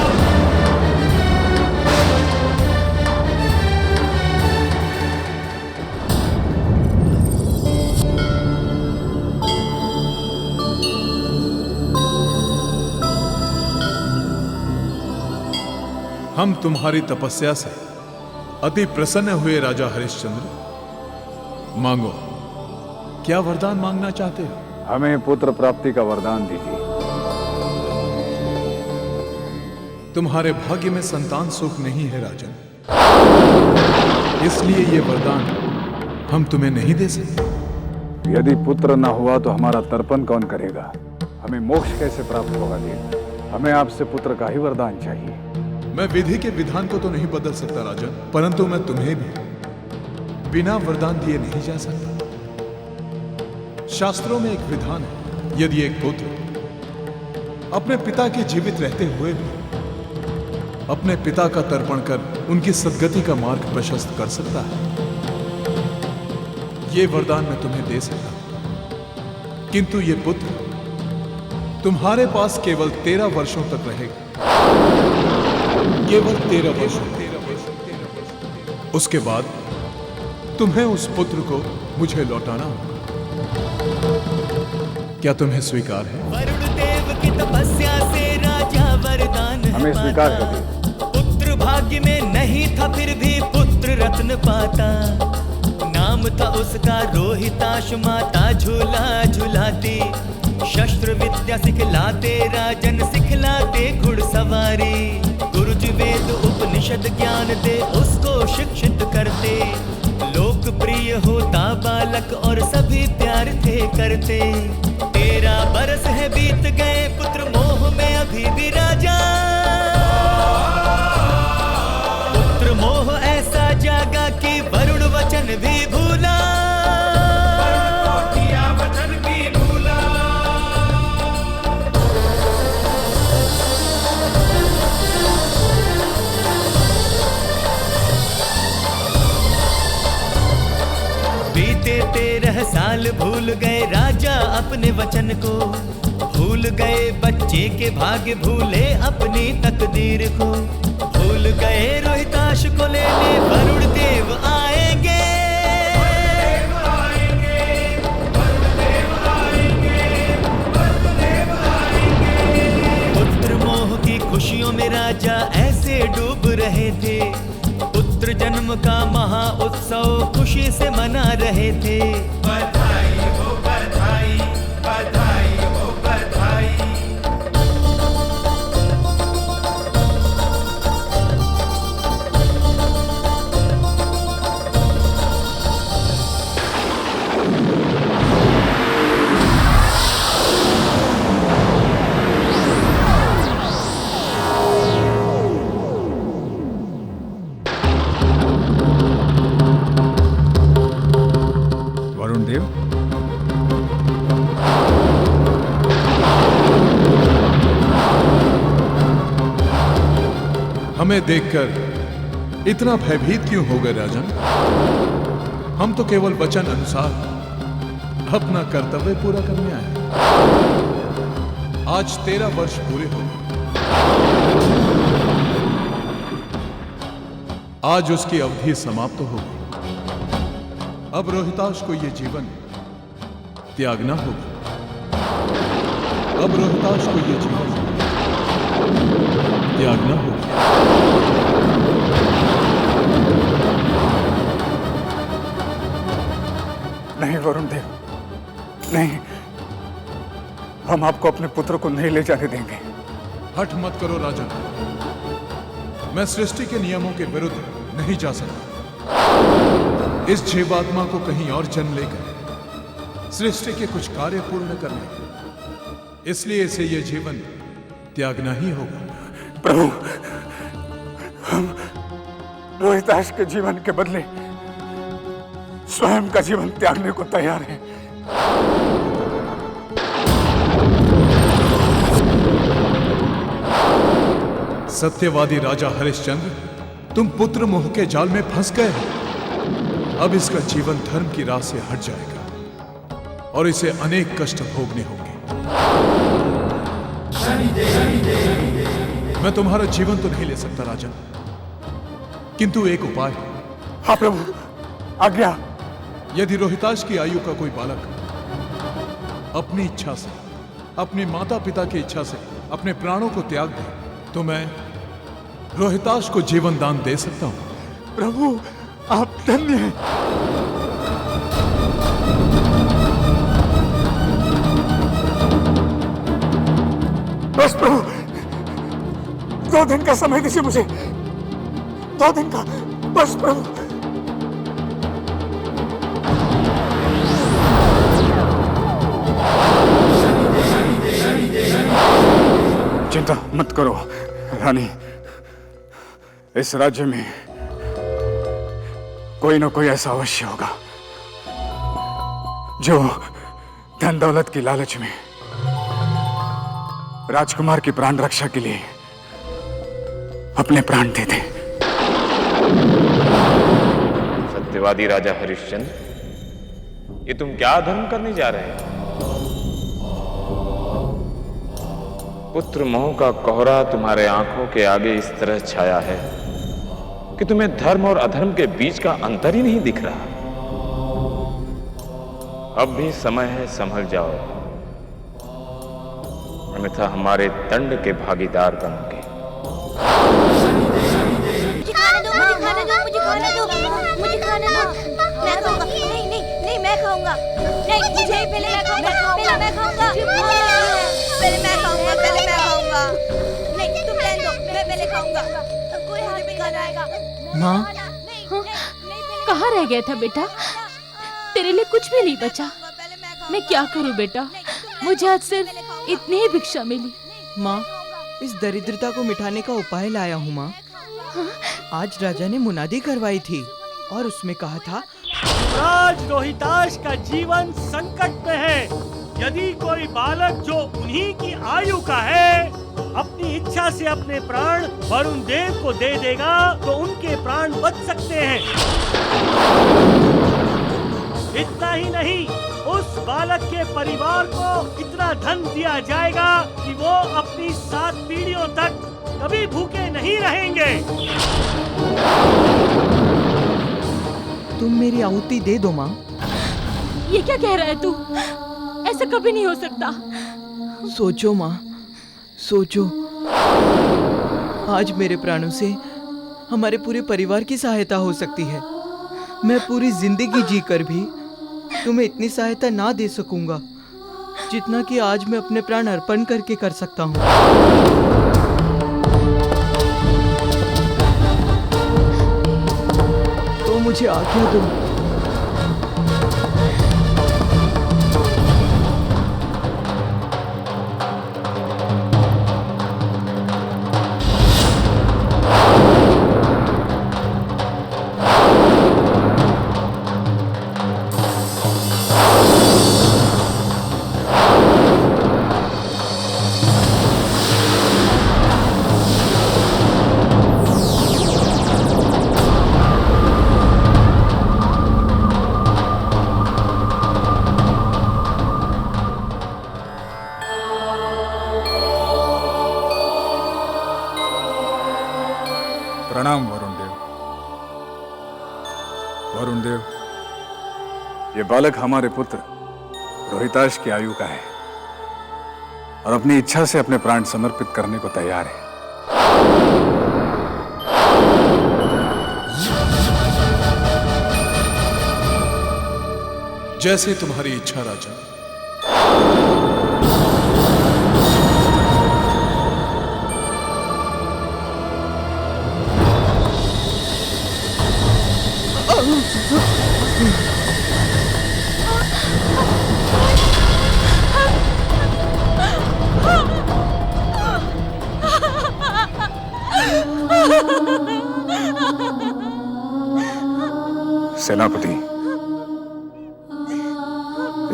हम तुम्हारी तपस्या से अति प्रसन्न हुए राजा हरिश्चंद्र। मांगो, क्या वरदान मांगना चाहते हो? हमें पुत्र प्राप्ति का वरदान दीजिए। तुम्हारे भाग्य में संतान सुख नहीं है राजन, इसलिए ये वरदान हम तुम्हें नहीं दे सकते। यदि पुत्र न हुआ तो हमारा तर्पण कौन करेगा? हमें मोक्ष कैसे प्राप्त होगा देव? हमें आपसे पुत्र का ही वरदान चाहिए। मैं विधि के विधान को तो नहीं बदल सकता राजन, परंतु मैं तुम्हें भी बिना वरदान दिए नहीं जा सकता। शास्त्रों में एक विधान है, यदि एक पुत्र अपने पिता के जीवित रहते हुए भी अपने पिता का तर्पण कर उनकी सद्गति का मार्ग प्रशस्त कर सकता है, ये वरदान मैं तुम्हें दे सकता हूं। किंतु ये पुत्र तुम्हारे पास केवल 13 वर्षों तक रहेगा, केवल 13 वर्ष। उसके बाद तुम्हें उस पुत्र को मुझे लौटाना होगा। क्या तुम्हें स्वीकार है? वरुण देव की तपस्या से राजा वरदान हमें स्वीकार कर दे। पुत्र भाग्य में नहीं था फिर भी पुत्र रत्न पाता। नाम था उसका रोहिताश, माता झूला झुलाती। शस्त्र विद्या सिखलाते राजन, सिखलाते घुड़सवारी। गुरुज वेद उपनिषद ज्ञान दे उसको शिक्षित करते। लोकप्रिय होता बालक और सभी प्यार थे करते। 13 बरस है बीत गए, पुत्र मोह में अभी भी राजा। पुत्र मोह ऐसा जागा कि वरुण वचन भी भूला। वचन भी भूला। बीते 13 साल भूल गए राजा अपने वचन को। भूल गए बच्चे के भाग्य, भूले अपनी तकदीर को। भूल गए रोहिताश को लेने वरुण देव आएंगे। पुत्र मोह की खुशियों में राजा ऐसे डूब रहे थे। पुत्र जन्म का महा उत्सव खुशी से मना रहे थे। बधाई हो बधाई, बधाई हो बधाई। हमें देखकर इतना भयभीत क्यों हो गए राजन? हम तो केवल वचन अनुसार अपना कर्तव्य पूरा करने आए। आज 13 वर्ष पूरे हो गए। आज उसकी अवधि समाप्त हो गई। अब रोहिताश को यह जीवन त्यागना होगा। अब रोहिताश को यह जीवन त्यागना होगा। नहीं वरुण देव, नहीं, हम आपको अपने पुत्र को नहीं ले जाने देंगे। हठ मत करो राजन। मैं सृष्टि के नियमों के विरुद्ध नहीं जा सकता। इस जीवात्मा को कहीं और जन्म लेकर सृष्टि के कुछ कार्य पूर्ण करने, इसलिए इसे यह जीवन त्यागना ही होगा। प्रभु, हम रोहिताश के जीवन के बदले स्वयं का जीवन त्यागने को तैयार हैं। सत्यवादी राजा हरिश्चंद्र, तुम पुत्र मोह के जाल में फंस गए हो। अब इसका जीवन धर्म की राह से हट जाएगा और इसे अनेक कष्ट भोगने होंगे। मैं तुम्हारा जीवन तो नहीं ले सकता राजन, किंतु एक उपाय है। हाँ प्रभु, आज्ञा। यदि रोहिताश की आयु का कोई बालक अपनी इच्छा से, अपने माता पिता की इच्छा से अपने प्राणों को त्याग दे, तो मैं रोहिताश को जीवन दान दे सकता हूं। प्रभु, आप धन्य हैं। बस प्रभु, 2 दिन का समय दीजिए मुझे, 2 दिन का, बस प्रभु। चिंता मत करो रानी, इस राज्य में कोई ना कोई ऐसा अवश्य होगा जो धन दौलत की लालच में राजकुमार की प्राण रक्षा के लिए अपने प्राण दे दे। सत्यवादी राजा हरिश्चंद्र, ये तुम क्या धर्म करने जा रहे हो? पुत्र मोह का कोहरा तुम्हारे आंखों के आगे इस तरह छाया है कि तुम्हें धर्म और अधर्म के बीच का अंतर ही नहीं दिख रहा। अब भी समय है, संभल जाओ, अन्यथा हमारे दंड के भागीदार बनोगे। मुझे खाने दो, मुझे खाने दो, मुझे खाने दो। मैं खाऊंगा। नहीं नहीं नहीं, मैं खाऊंगा। नहीं, मुझे पहले मैं खाऊंगा, पहले मैं खाऊंगा, पहले मैं खाऊंगा, पहले मैं खाऊंगा। नहीं, तुम रहने दो, मैं पहले खाऊंगा। कोई हाथ भी खाना आएगा। माँ, कहाँ रह गया था बेटा? तेरे लिए कुछ भी नहीं बचा। मैं क्या करूं बेटा, मुझे आज सिर्फ इतनी ही भिक्षा मिली। माँ, इस दरिद्रता को मिटाने का उपाय लाया हूँ माँ। आज राजा ने मुनादी करवाई थी और उसमें कहा था, राज रोहिताश का जीवन संकट में है। यदि कोई बालक जो उन्हीं की आयु का है अपनी इच्छा से अपने प्राण वरुण देव को दे देगा तो उनके प्राण बच सकते हैं। इतना ही नहीं, उस बालक के परिवार को इतना धन दिया जाएगा कि वो अपनी 7 पीढ़ियों तक कभी भूखे नहीं रहेंगे। तुम मेरी आहुति दे दो माँ। ये क्या कह रहा है तू? ऐसा कभी नहीं हो सकता। सोचो माँ, सोचो। आज मेरे प्राणों से हमारे पूरे परिवार की सहायता हो सकती है। मैं पूरी जिंदगी जीकर भी तुम्हें इतनी सहायता ना दे सकूंगा जितना कि आज मैं अपने प्राण अर्पण करके कर सकता हूँ। तो मुझे आज्ञा दो। प्रणाम वरुण देव। वरुण देव, ये बालक हमारे पुत्र रोहिताश की आयु का है और अपनी इच्छा से अपने प्राण समर्पित करने को तैयार है। जैसे तुम्हारी इच्छा राजन। सेनापति,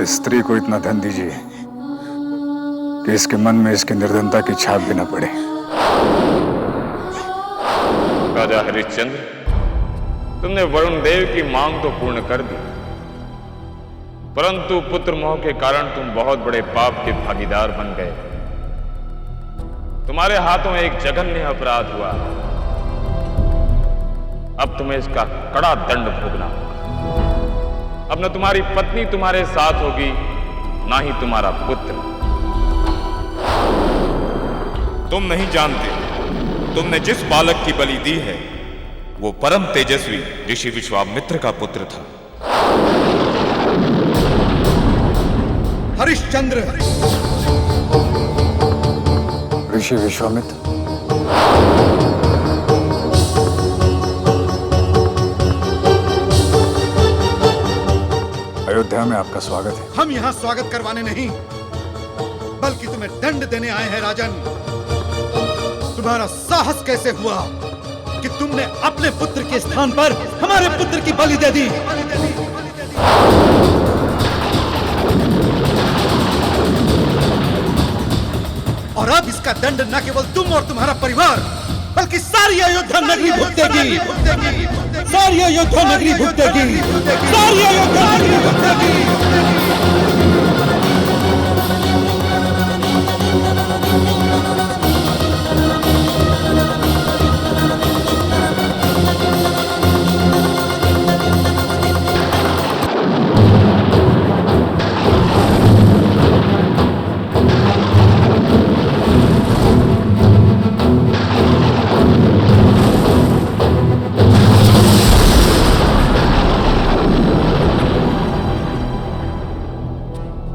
इस स्त्री को इतना धन दीजिए कि इसके मन में इसकी निर्धनता की छाप भी न पड़े। राजा हरिश्चंद्र, तुमने वरुण देव की मांग तो पूर्ण कर दी, परंतु पुत्र मोह के कारण तुम बहुत बड़े पाप के भागीदार बन गए। तुम्हारे हाथों एक जघन्य अपराध हुआ। अब तुम्हें इसका कड़ा दंड भोगना होगा। अब न तुम्हारी पत्नी तुम्हारे साथ होगी, ना ही तुम्हारा पुत्र। तुम नहीं जानते, तुमने जिस बालक की बलि दी है वो परम तेजस्वी ऋषि विश्वामित्र का पुत्र था। हरिश्चंद्र, ऋषि विश्वामित्र, अयोध्या में आपका स्वागत है। हम यहाँ स्वागत करवाने नहीं बल्कि तुम्हें दंड देने आए हैं राजन। तुम्हारा साहस कैसे हुआ कि तुमने अपने पुत्र के स्थान पर हमारे पुत्र की बलि दे दी? और अब इसका दंड न केवल तुम और तुम्हारा परिवार बल्कि सारी अयोध्या नगरी भुगतेगी। सारी अयोध्या नगरी भुगतेगी। सारी अयोध्या नगरी भुगतेगी।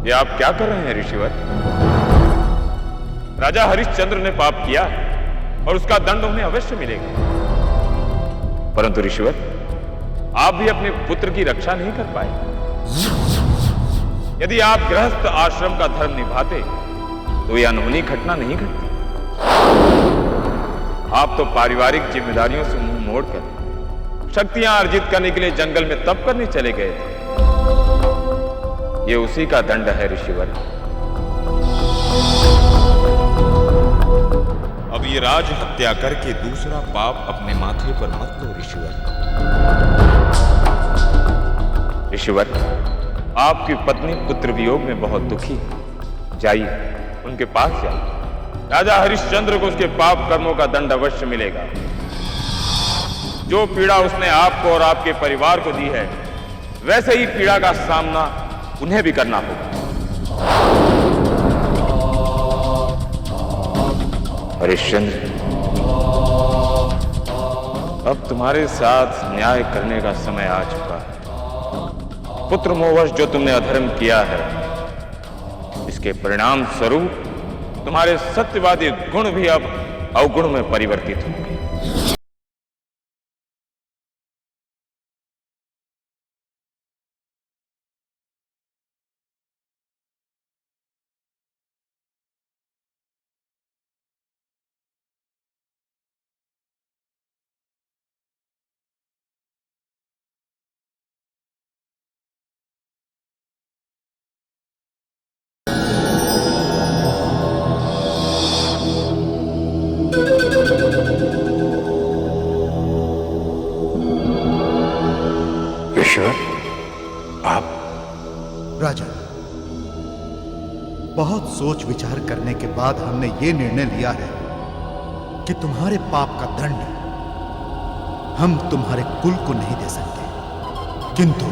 ये आप क्या कर रहे हैं ऋषिवर? राजा हरिश्चंद्र ने पाप किया और उसका दंड उन्हें अवश्य मिलेगा। परंतु ऋषिवर, आप भी अपने पुत्र की रक्षा नहीं कर पाए। यदि आप गृहस्थ आश्रम का धर्म निभाते तो यह अनहोनी घटना नहीं घटती। आप तो पारिवारिक जिम्मेदारियों से मुंह मोड़कर शक्तियां अर्जित करने के लिए जंगल में तप करने चले गए थे। ये उसी का दंड है ऋषिवर। अब ये राज हत्या करके दूसरा पाप अपने माथे पर मत लो ऋषिवर। ऋषिवर, आपकी पत्नी पुत्र वियोग में बहुत दुखी है। जाइए, उनके पास जाइए। राजा हरिश्चंद्र को उसके पाप कर्मों का दंड अवश्य मिलेगा। जो पीड़ा उसने आपको और आपके परिवार को दी है, वैसे ही पीड़ा का सामना उन्हें भी करना होगा। हरिश्चंद्र, अब तुम्हारे साथ न्याय करने का समय आ चुका है। पुत्र मोहवश जो तुमने अधर्म किया है, इसके परिणाम स्वरूप तुम्हारे सत्यवादी गुण भी अब अवगुण में परिवर्तित होंगे। राजा, बहुत सोच विचार करने के बाद हमने ये निर्णय लिया है कि तुम्हारे पाप का दंड हम तुम्हारे कुल को नहीं दे सकते, किंतु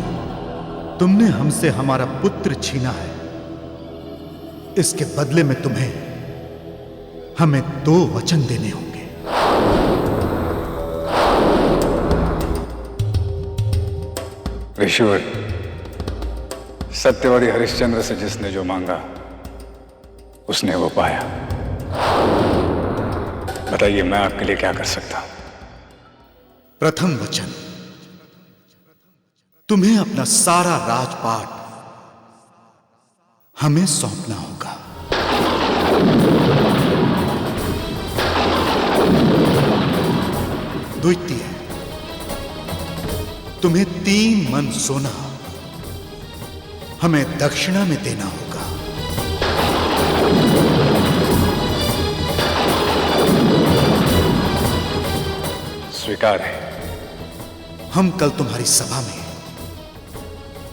तुमने हमसे हमारा पुत्र छीना है। इसके बदले में तुम्हें हमें 2 वचन देने होंगे। ऋषिवर, सत्यवादी हरिश्चंद्र से जिसने जो मांगा उसने वो पाया। बताइए मैं आपके लिए क्या कर सकता हूं? प्रथम वचन, तुम्हें अपना सारा राजपाट हमें सौंपना होगा। द्वितीय, तुम्हें 3 मन सोना हमें दक्षिणा में देना होगा। स्वीकार है। हम कल तुम्हारी सभा में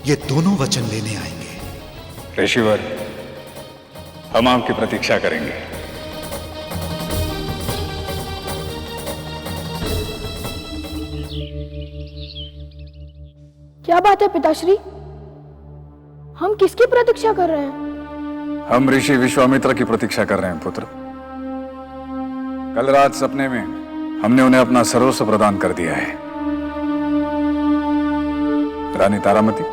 ये दोनों वचन लेने आएंगे। ऋषिवर, हम आपकी प्रतीक्षा करेंगे। क्या बात है पिताश्री, हम किसकी प्रतीक्षा कर रहे हैं? हम ऋषि विश्वामित्र की प्रतीक्षा कर रहे हैं पुत्र। कल रात सपने में हमने उन्हें अपना सर्वस्व प्रदान कर दिया है। रानी तारामती,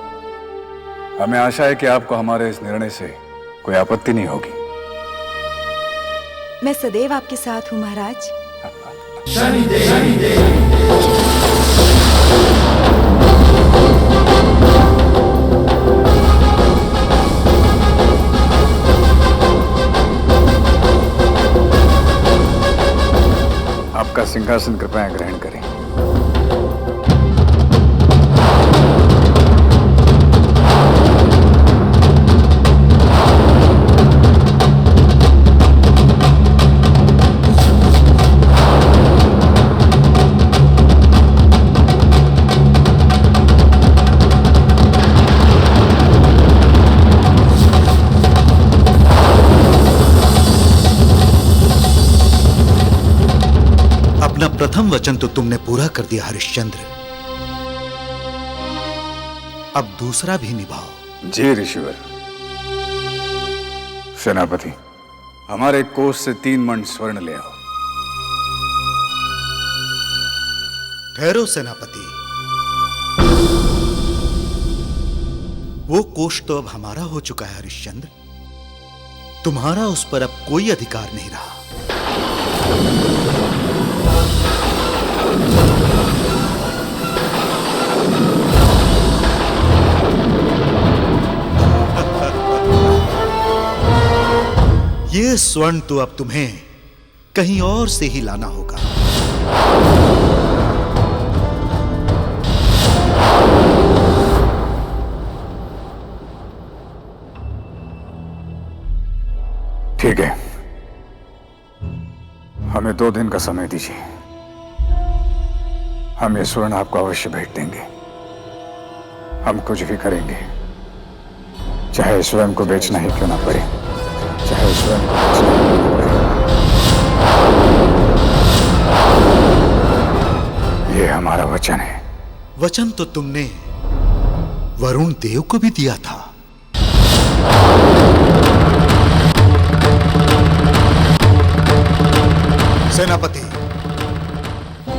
हमें आशा है कि आपको हमारे इस निर्णय से कोई आपत्ति नहीं होगी। मैं सदैव आपके साथ हूं महाराज। आपका सिंहासन कृपया ग्रहण करें। प्रथम वचन तो तुमने पूरा कर दिया हरिश्चंद्र, अब दूसरा भी निभाओ। जी ऋषिवर। सेनापति, हमारे कोष से 3 मन स्वर्ण ले आओ। ठहरो सेनापति, वो कोष तो अब हमारा हो चुका है हरिश्चंद्र, तुम्हारा उस पर अब कोई अधिकार नहीं रहा। ये स्वर्ण तो अब तुम्हें कहीं और से ही लाना होगा। ठीक है, हमें 2 दिन का समय दीजिए। हम ये स्वर्ण आपको अवश्य भेज देंगे। हम कुछ भी करेंगे, चाहे स्वयं को बेचना ही क्यों ना पड़े, चाहे स्वयं को बेचना ही क्यों ना पड़े। ये हमारा वचन है। वचन तो तुमने वरुण देव को भी दिया था। सेनापति,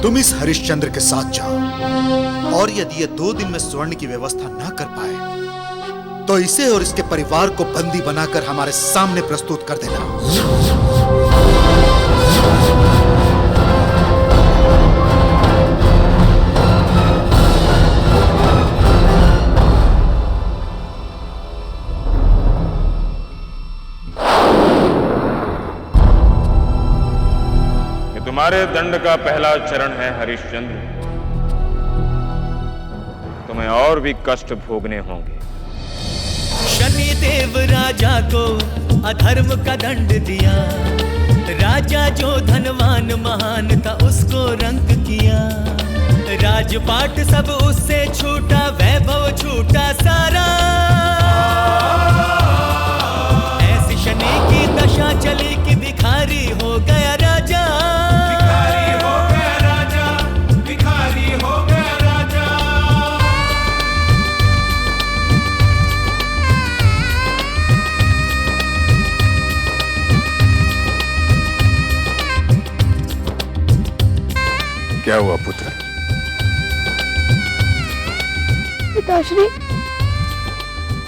तुम इस हरिश्चंद्र के साथ जाओ, और यदि ये 2 दिन में स्वर्ण की व्यवस्था ना कर पाए तो इसे और इसके परिवार को बंदी बनाकर हमारे सामने प्रस्तुत कर देना। तुम्हारे दंड का पहला चरण है हरिश्चंद्र। तुम्हें और भी कष्ट भोगने होंगे। शनिदेव राजा को अधर्म का दंड दिया, राजा जो धनवान महान था उसको रंक किया, राजपाट सब उससे छूटा, वैभव छूटा सारा। ऐसी शनि की दशा चली कि भिखारी हो गया राजा, भिखारी हो गया राजा, भिखारी क्या हुआ पुत्र? पिताश्री,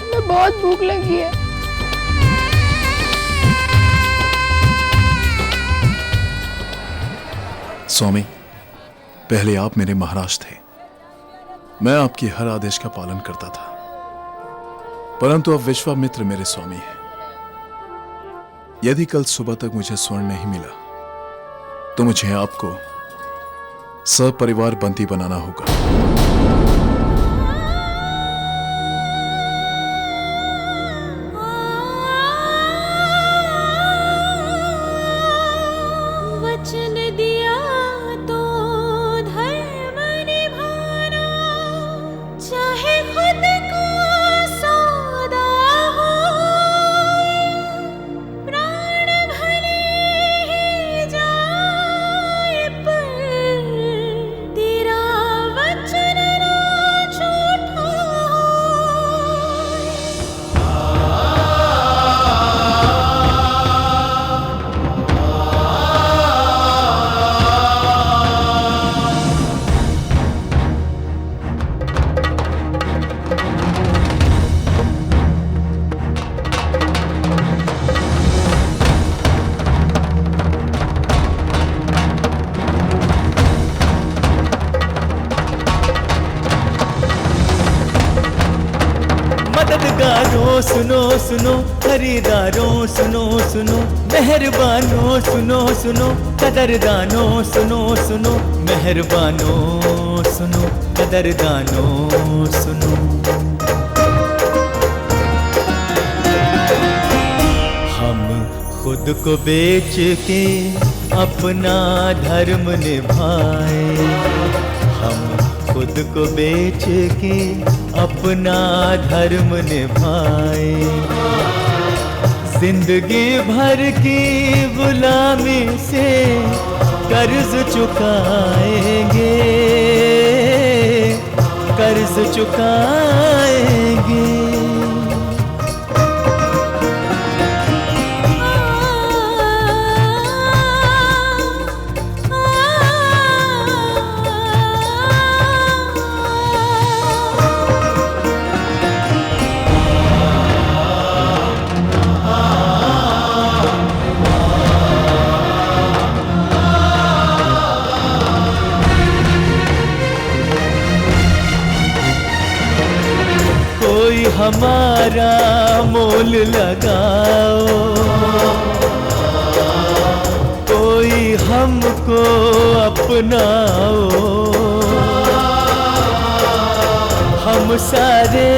मैं बहुत भूख लगी है। स्वामी, पहले आप मेरे महाराज थे। मैं आपके हर आदेश का पालन करता था, परंतु अब विश्वामित्र मेरे स्वामी हैं। यदि कल सुबह तक मुझे स्वर्ण नहीं मिला तो मुझे आपको सपरिवार बंदी बनाना होगा। वचन दिया तो धर्म निभाना, चाहे खुद को सौदा हो, प्राण भले ही जाए पर तेरा वचन ना झूठा मददगारों सुनो सुनो, खरीदारों सुनो सुनो, मेहरबानों सुनो सुनो, कदरदानों सुनो सुनो, मेहरबानों सुनो, कदरदानों सुनो। हम खुद को बेच के अपना धर्म निभाए, हम खुद को बेच के अपना धर्म निभाए, जिंदगी भर की गुलामी से कर्ज चुकाएंगे, कर्ज चुकाएंगे। कोई हमारा मोल लगाओ, कोई हमको अपनाओ, हम सारे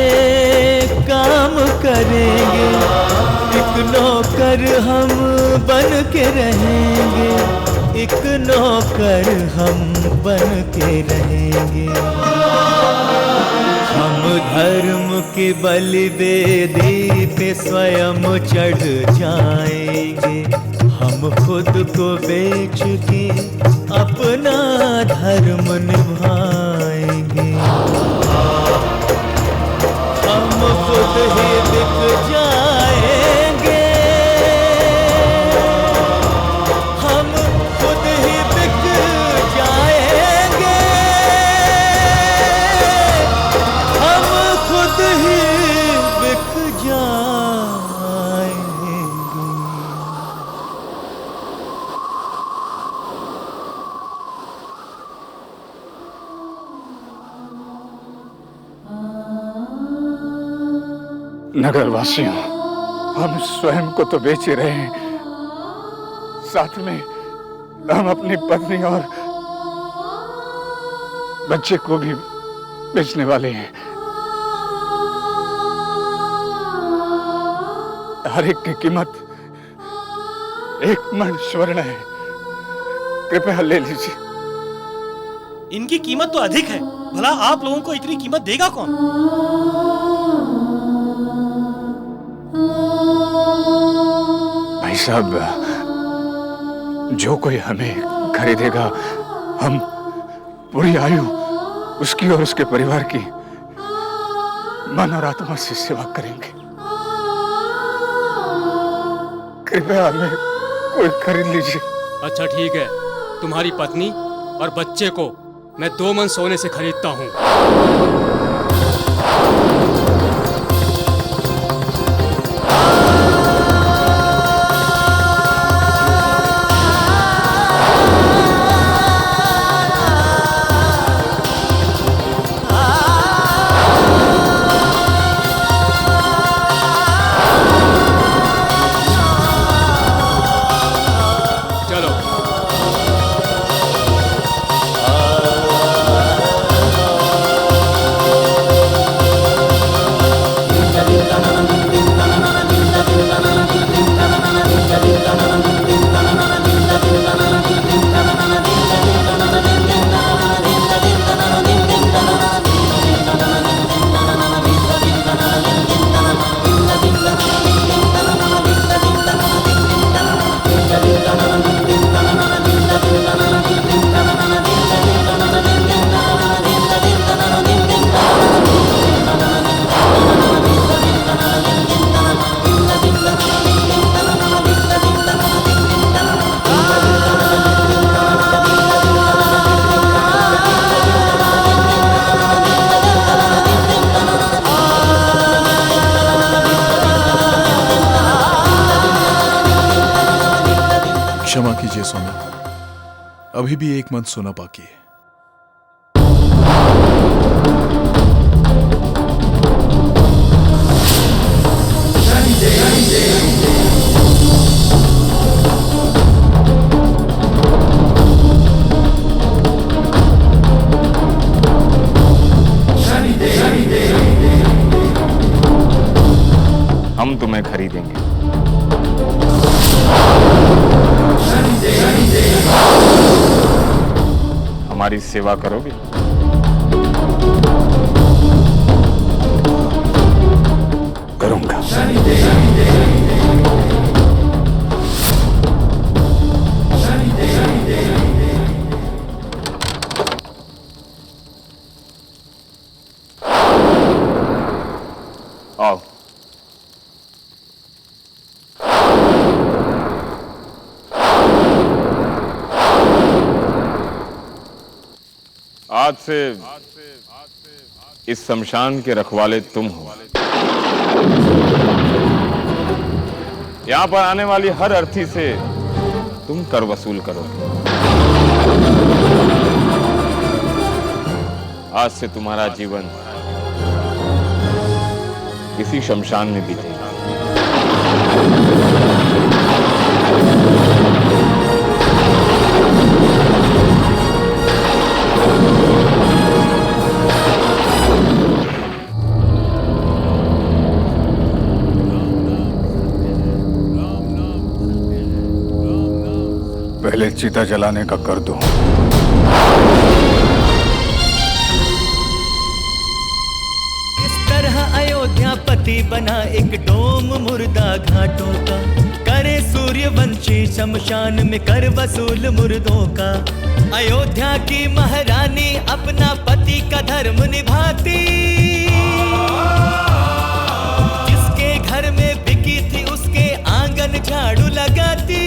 काम करेंगे, एक नौकर हम बन के रहेंगे, एक नौकर हम बन के रहेंगे। हम धर्म की बलिवेदी पे स्वयं चढ़ जाएंगे, हम खुद को बेच के अपना धर्म निभाएंगे, हम खुद ही बिक जाएंगे, हम खुद ही बिक जाएंगे, हम खुद ही बिक जाएंगे। नगरवासियों, हम स्वयं को तो बेच ही रहे हैं, साथ में हम अपनी पत्नी और बच्चे को भी बेचने वाले हैं। हर एक की कीमत 1 मण स्वर्ण है, कृपया ले लीजिए। इनकी कीमत तो अधिक है, भला आप लोगों को इतनी कीमत देगा कौन? भाई साहब, जो कोई हमें खरीदेगा, हम पूरी आयु उसकी और उसके परिवार की मन और आत्मा से सेवा करेंगे। कृपया हमें कोई खरीद लीजिए। अच्छा ठीक है, तुम्हारी पत्नी और बच्चे को मैं 2 मन सोने से खरीदता हूँ। क्षमा कीजिए स्वामी, अभी भी 1 मन सोना बाकी है। हम तुम्हें खरीदेंगे। हमारी सेवा करोगे? करूंगा। आओ। आज से इस शमशान के रखवाले तुम हो। यहां पर आने वाली हर अर्थी से तुम कर वसूल करोगे। आज से तुम्हारा जीवन इसी शमशान में बीतेगा। पहले चिता जलाने का कर दो। इस तरह अयोध्यापति बना एक डोम मुर्दा घाटों का, करे सूर्यवंशी शमशान में कर वसूल मुर्दों का। अयोध्या की महारानी अपना पति का धर्म निभाती, जिसके घर में बिकी थी उसके आंगन झाड़ू लगाती।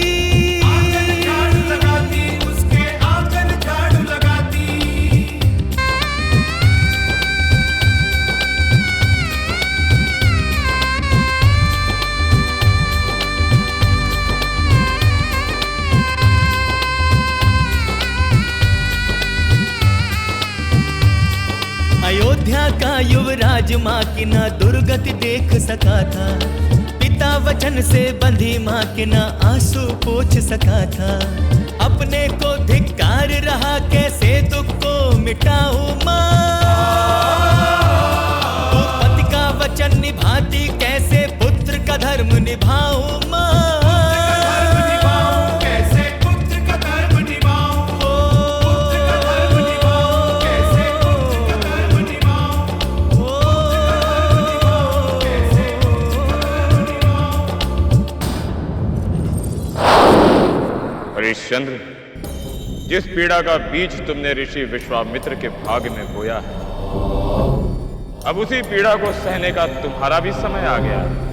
अयोध्या का युवराज माँ की ना दुर्गति देख सका था, पिता वचन से बंधी माँ के ना आंसू पोंछ सका था। अपने को धिक्कार रहा कैसे दुख को मिटाऊं माँ, तो पति का वचन निभाती कैसे पुत्र का धर्म निभाऊं माँ। हरिश्चंद्र, जिस पीड़ा का बीज तुमने ऋषि विश्वामित्र के भाग्य में बोया है, अब उसी पीड़ा को सहने का तुम्हारा भी समय आ गया है।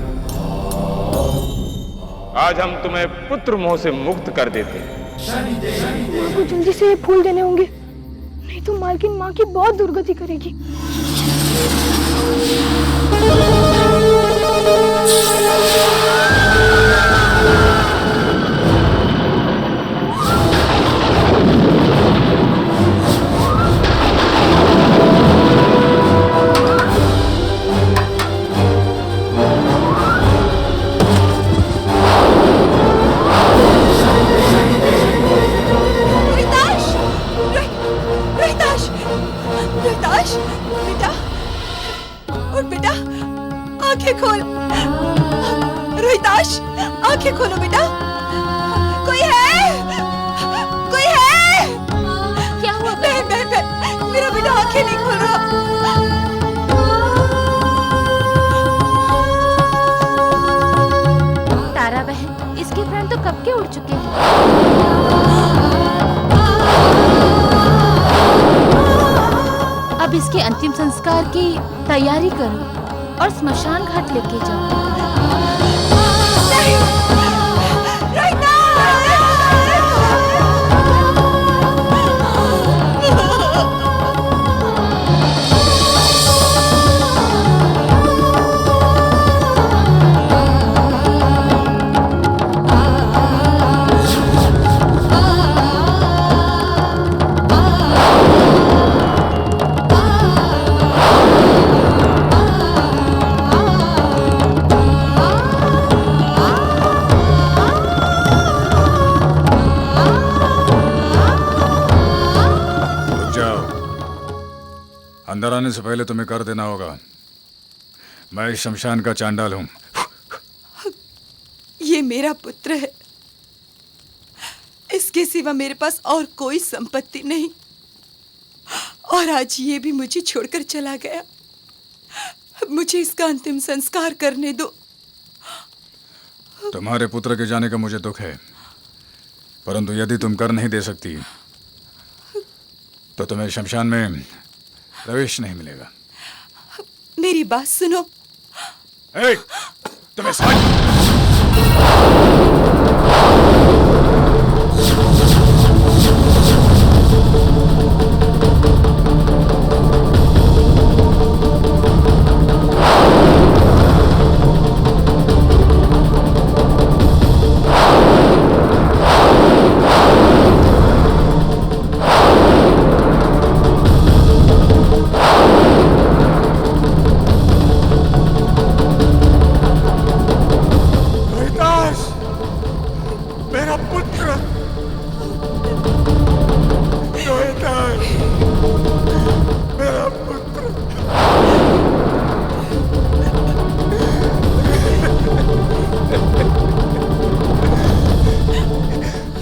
आज हम तुम्हें पुत्र मोह से मुक्त कर देते हैं। माँ को जल्दी से ये फूल देने होंगे, नहीं तो मालकिन माँ की बहुत दुर्गति करेगी। आंखें खोल रोहिताश, आंखें खोलो बेटा। कोई है? कोई है? क्या हुआ? बहन बहन बहन, मेरा बेटा आंखें नहीं खोल रहा। तारा बहन, इसके प्राण तो कब के उड़ चुके हैं। अब इसके अंतिम संस्कार की तैयारी करो और स्मशान घाट लेके जाओ। अंदर आने से पहले तुम्हें कर देना होगा। मैं इस शमशान का चांडाल हूं। ये मेरा पुत्र है, इसके सिवा मेरे पास और कोई संपत्ति नहीं, और आज ये भी मुझे छोड़कर चला गया। मुझे इसका अंतिम संस्कार करने दो। तुम्हारे पुत्र के जाने का मुझे दुख है, परंतु यदि तुम कर नहीं दे सकती तो तुम्हें शमशान में प्रवेश नहीं मिलेगा। मेरी बात सुनो। तुम्हें समझ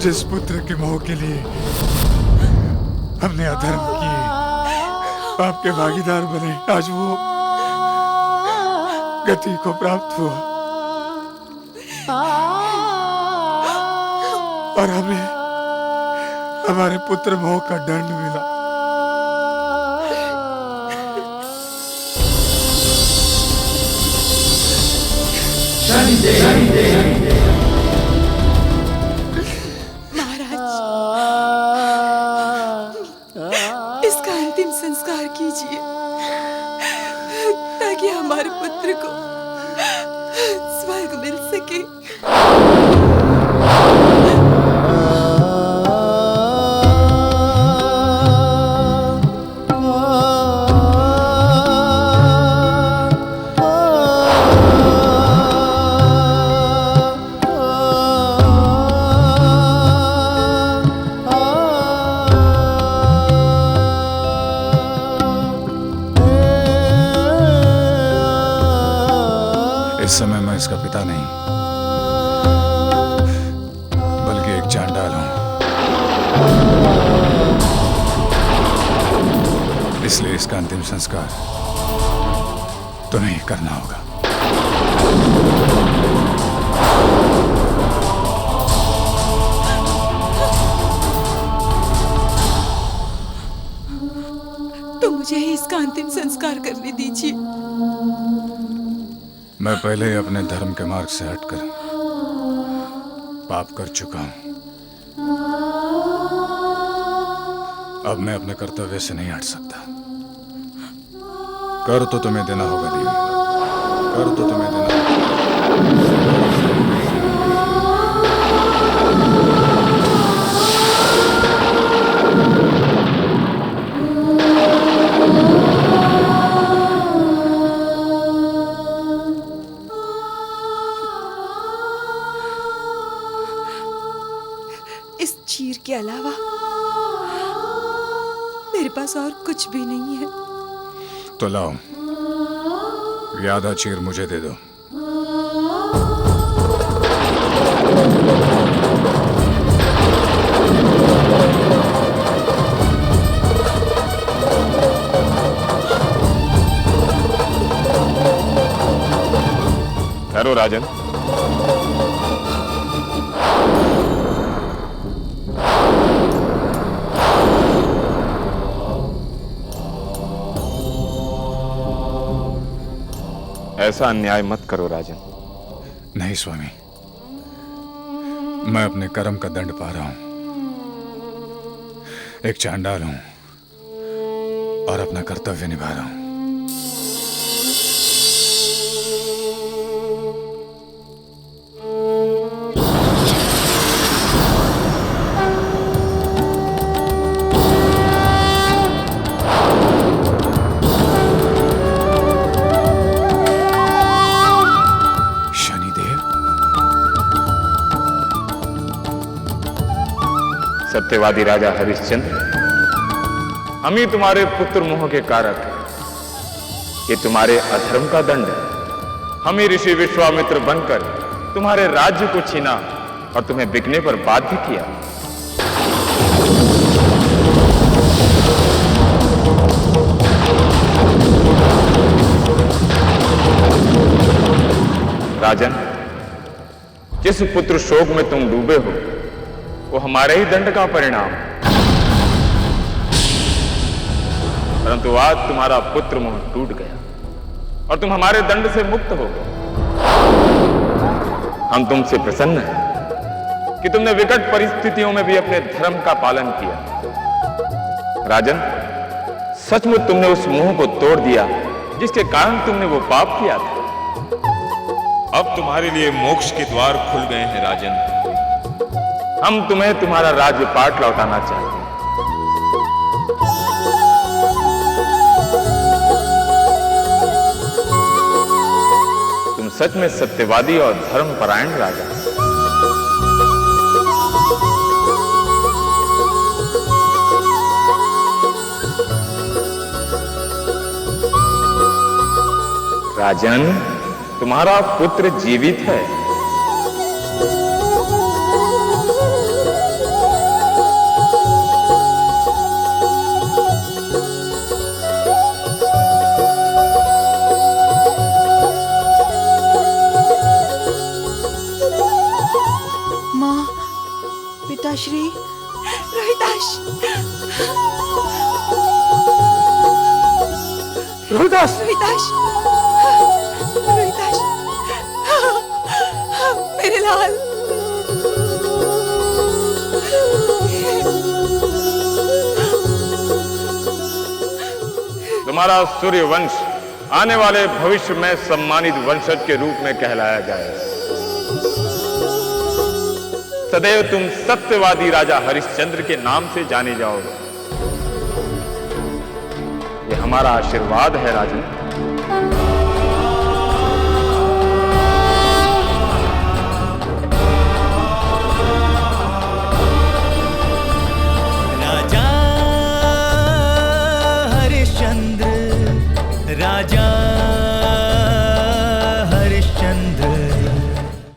जिस पुत्र के मोह के लिए हमने अधर्म किए, आपके भागीदार बने, आज वो गति को प्राप्त हुआ और हमें हमारे पुत्र मोह का दंड मिला। इसका अंतिम संस्कार कीजिए ताकि हमारे पुत्र को स्वर्ग मिल सके। इस समय मैं इसका पिता नहीं बल्कि एक चांडाल हूं, इसलिए इसका अंतिम संस्कार तुम्हें ही करना होगा। तो मुझे ही इसका अंतिम संस्कार करने दीजिए। मैं पहले ही अपने धर्म के मार्ग से हटकर पाप कर चुका हूं। अब मैं अपने कर्तव्य से नहीं हट सकता। कर तो तुम्हें देना होगा देवी, कर तो तुम्हें देना होगा। इस चीर के अलावा मेरे पास और कुछ भी नहीं है। तो लाओ, ये आधा चीर मुझे दे दो। ठहरो राजन। ऐसा अन्याय मत करो राजन। नहीं स्वामी, मैं अपने कर्म का दंड पा रहा हूं। एक चांडाल हूं और अपना कर्तव्य निभा रहा हूं। सत्यवादी राजा हरिश्चंद्र, हम ही तुम्हारे पुत्र मोह के कारक हैं। ये तुम्हारे अधर्म का दंड है। हम ही ऋषि विश्वामित्र बनकर तुम्हारे राज्य को छीना और तुम्हें बिकने पर बाध्य किया। राजन, जिस पुत्र शोक में तुम डूबे हो वो हमारे ही दंड का परिणाम। परंतु आज तुम्हारा पुत्र मोह टूट गया और तुम हमारे दंड से मुक्त हो गए। हम तुमसे प्रसन्न हैं कि तुमने विकट परिस्थितियों में भी अपने धर्म का पालन किया। राजन, सचमुच तुमने उस मोह को तोड़ दिया जिसके कारण तुमने वो पाप किया था। अब तुम्हारे लिए मोक्ष के द्वार खुल गए हैं राजन। हम तुम्हें तुम्हारा राज्यपाट लौटाना चाहते हैं। तुम सच में सत्यवादी और धर्मपरायण राजा। राजन, तुम्हारा पुत्र जीवित है। पिताश्री, रोहिताश, रोहिताश, रोहिताश, रोहिताश, मेरे लाल। तुम्हारा सूर्य वंश आने वाले भविष्य में सम्मानित वंशज के रूप में कहलाया जाएगा। सदैव तुम सत्यवादी राजा हरिश्चंद्र के नाम से जाने जाओगे। ये हमारा आशीर्वाद है राजन। राजा हरिश्चंद्र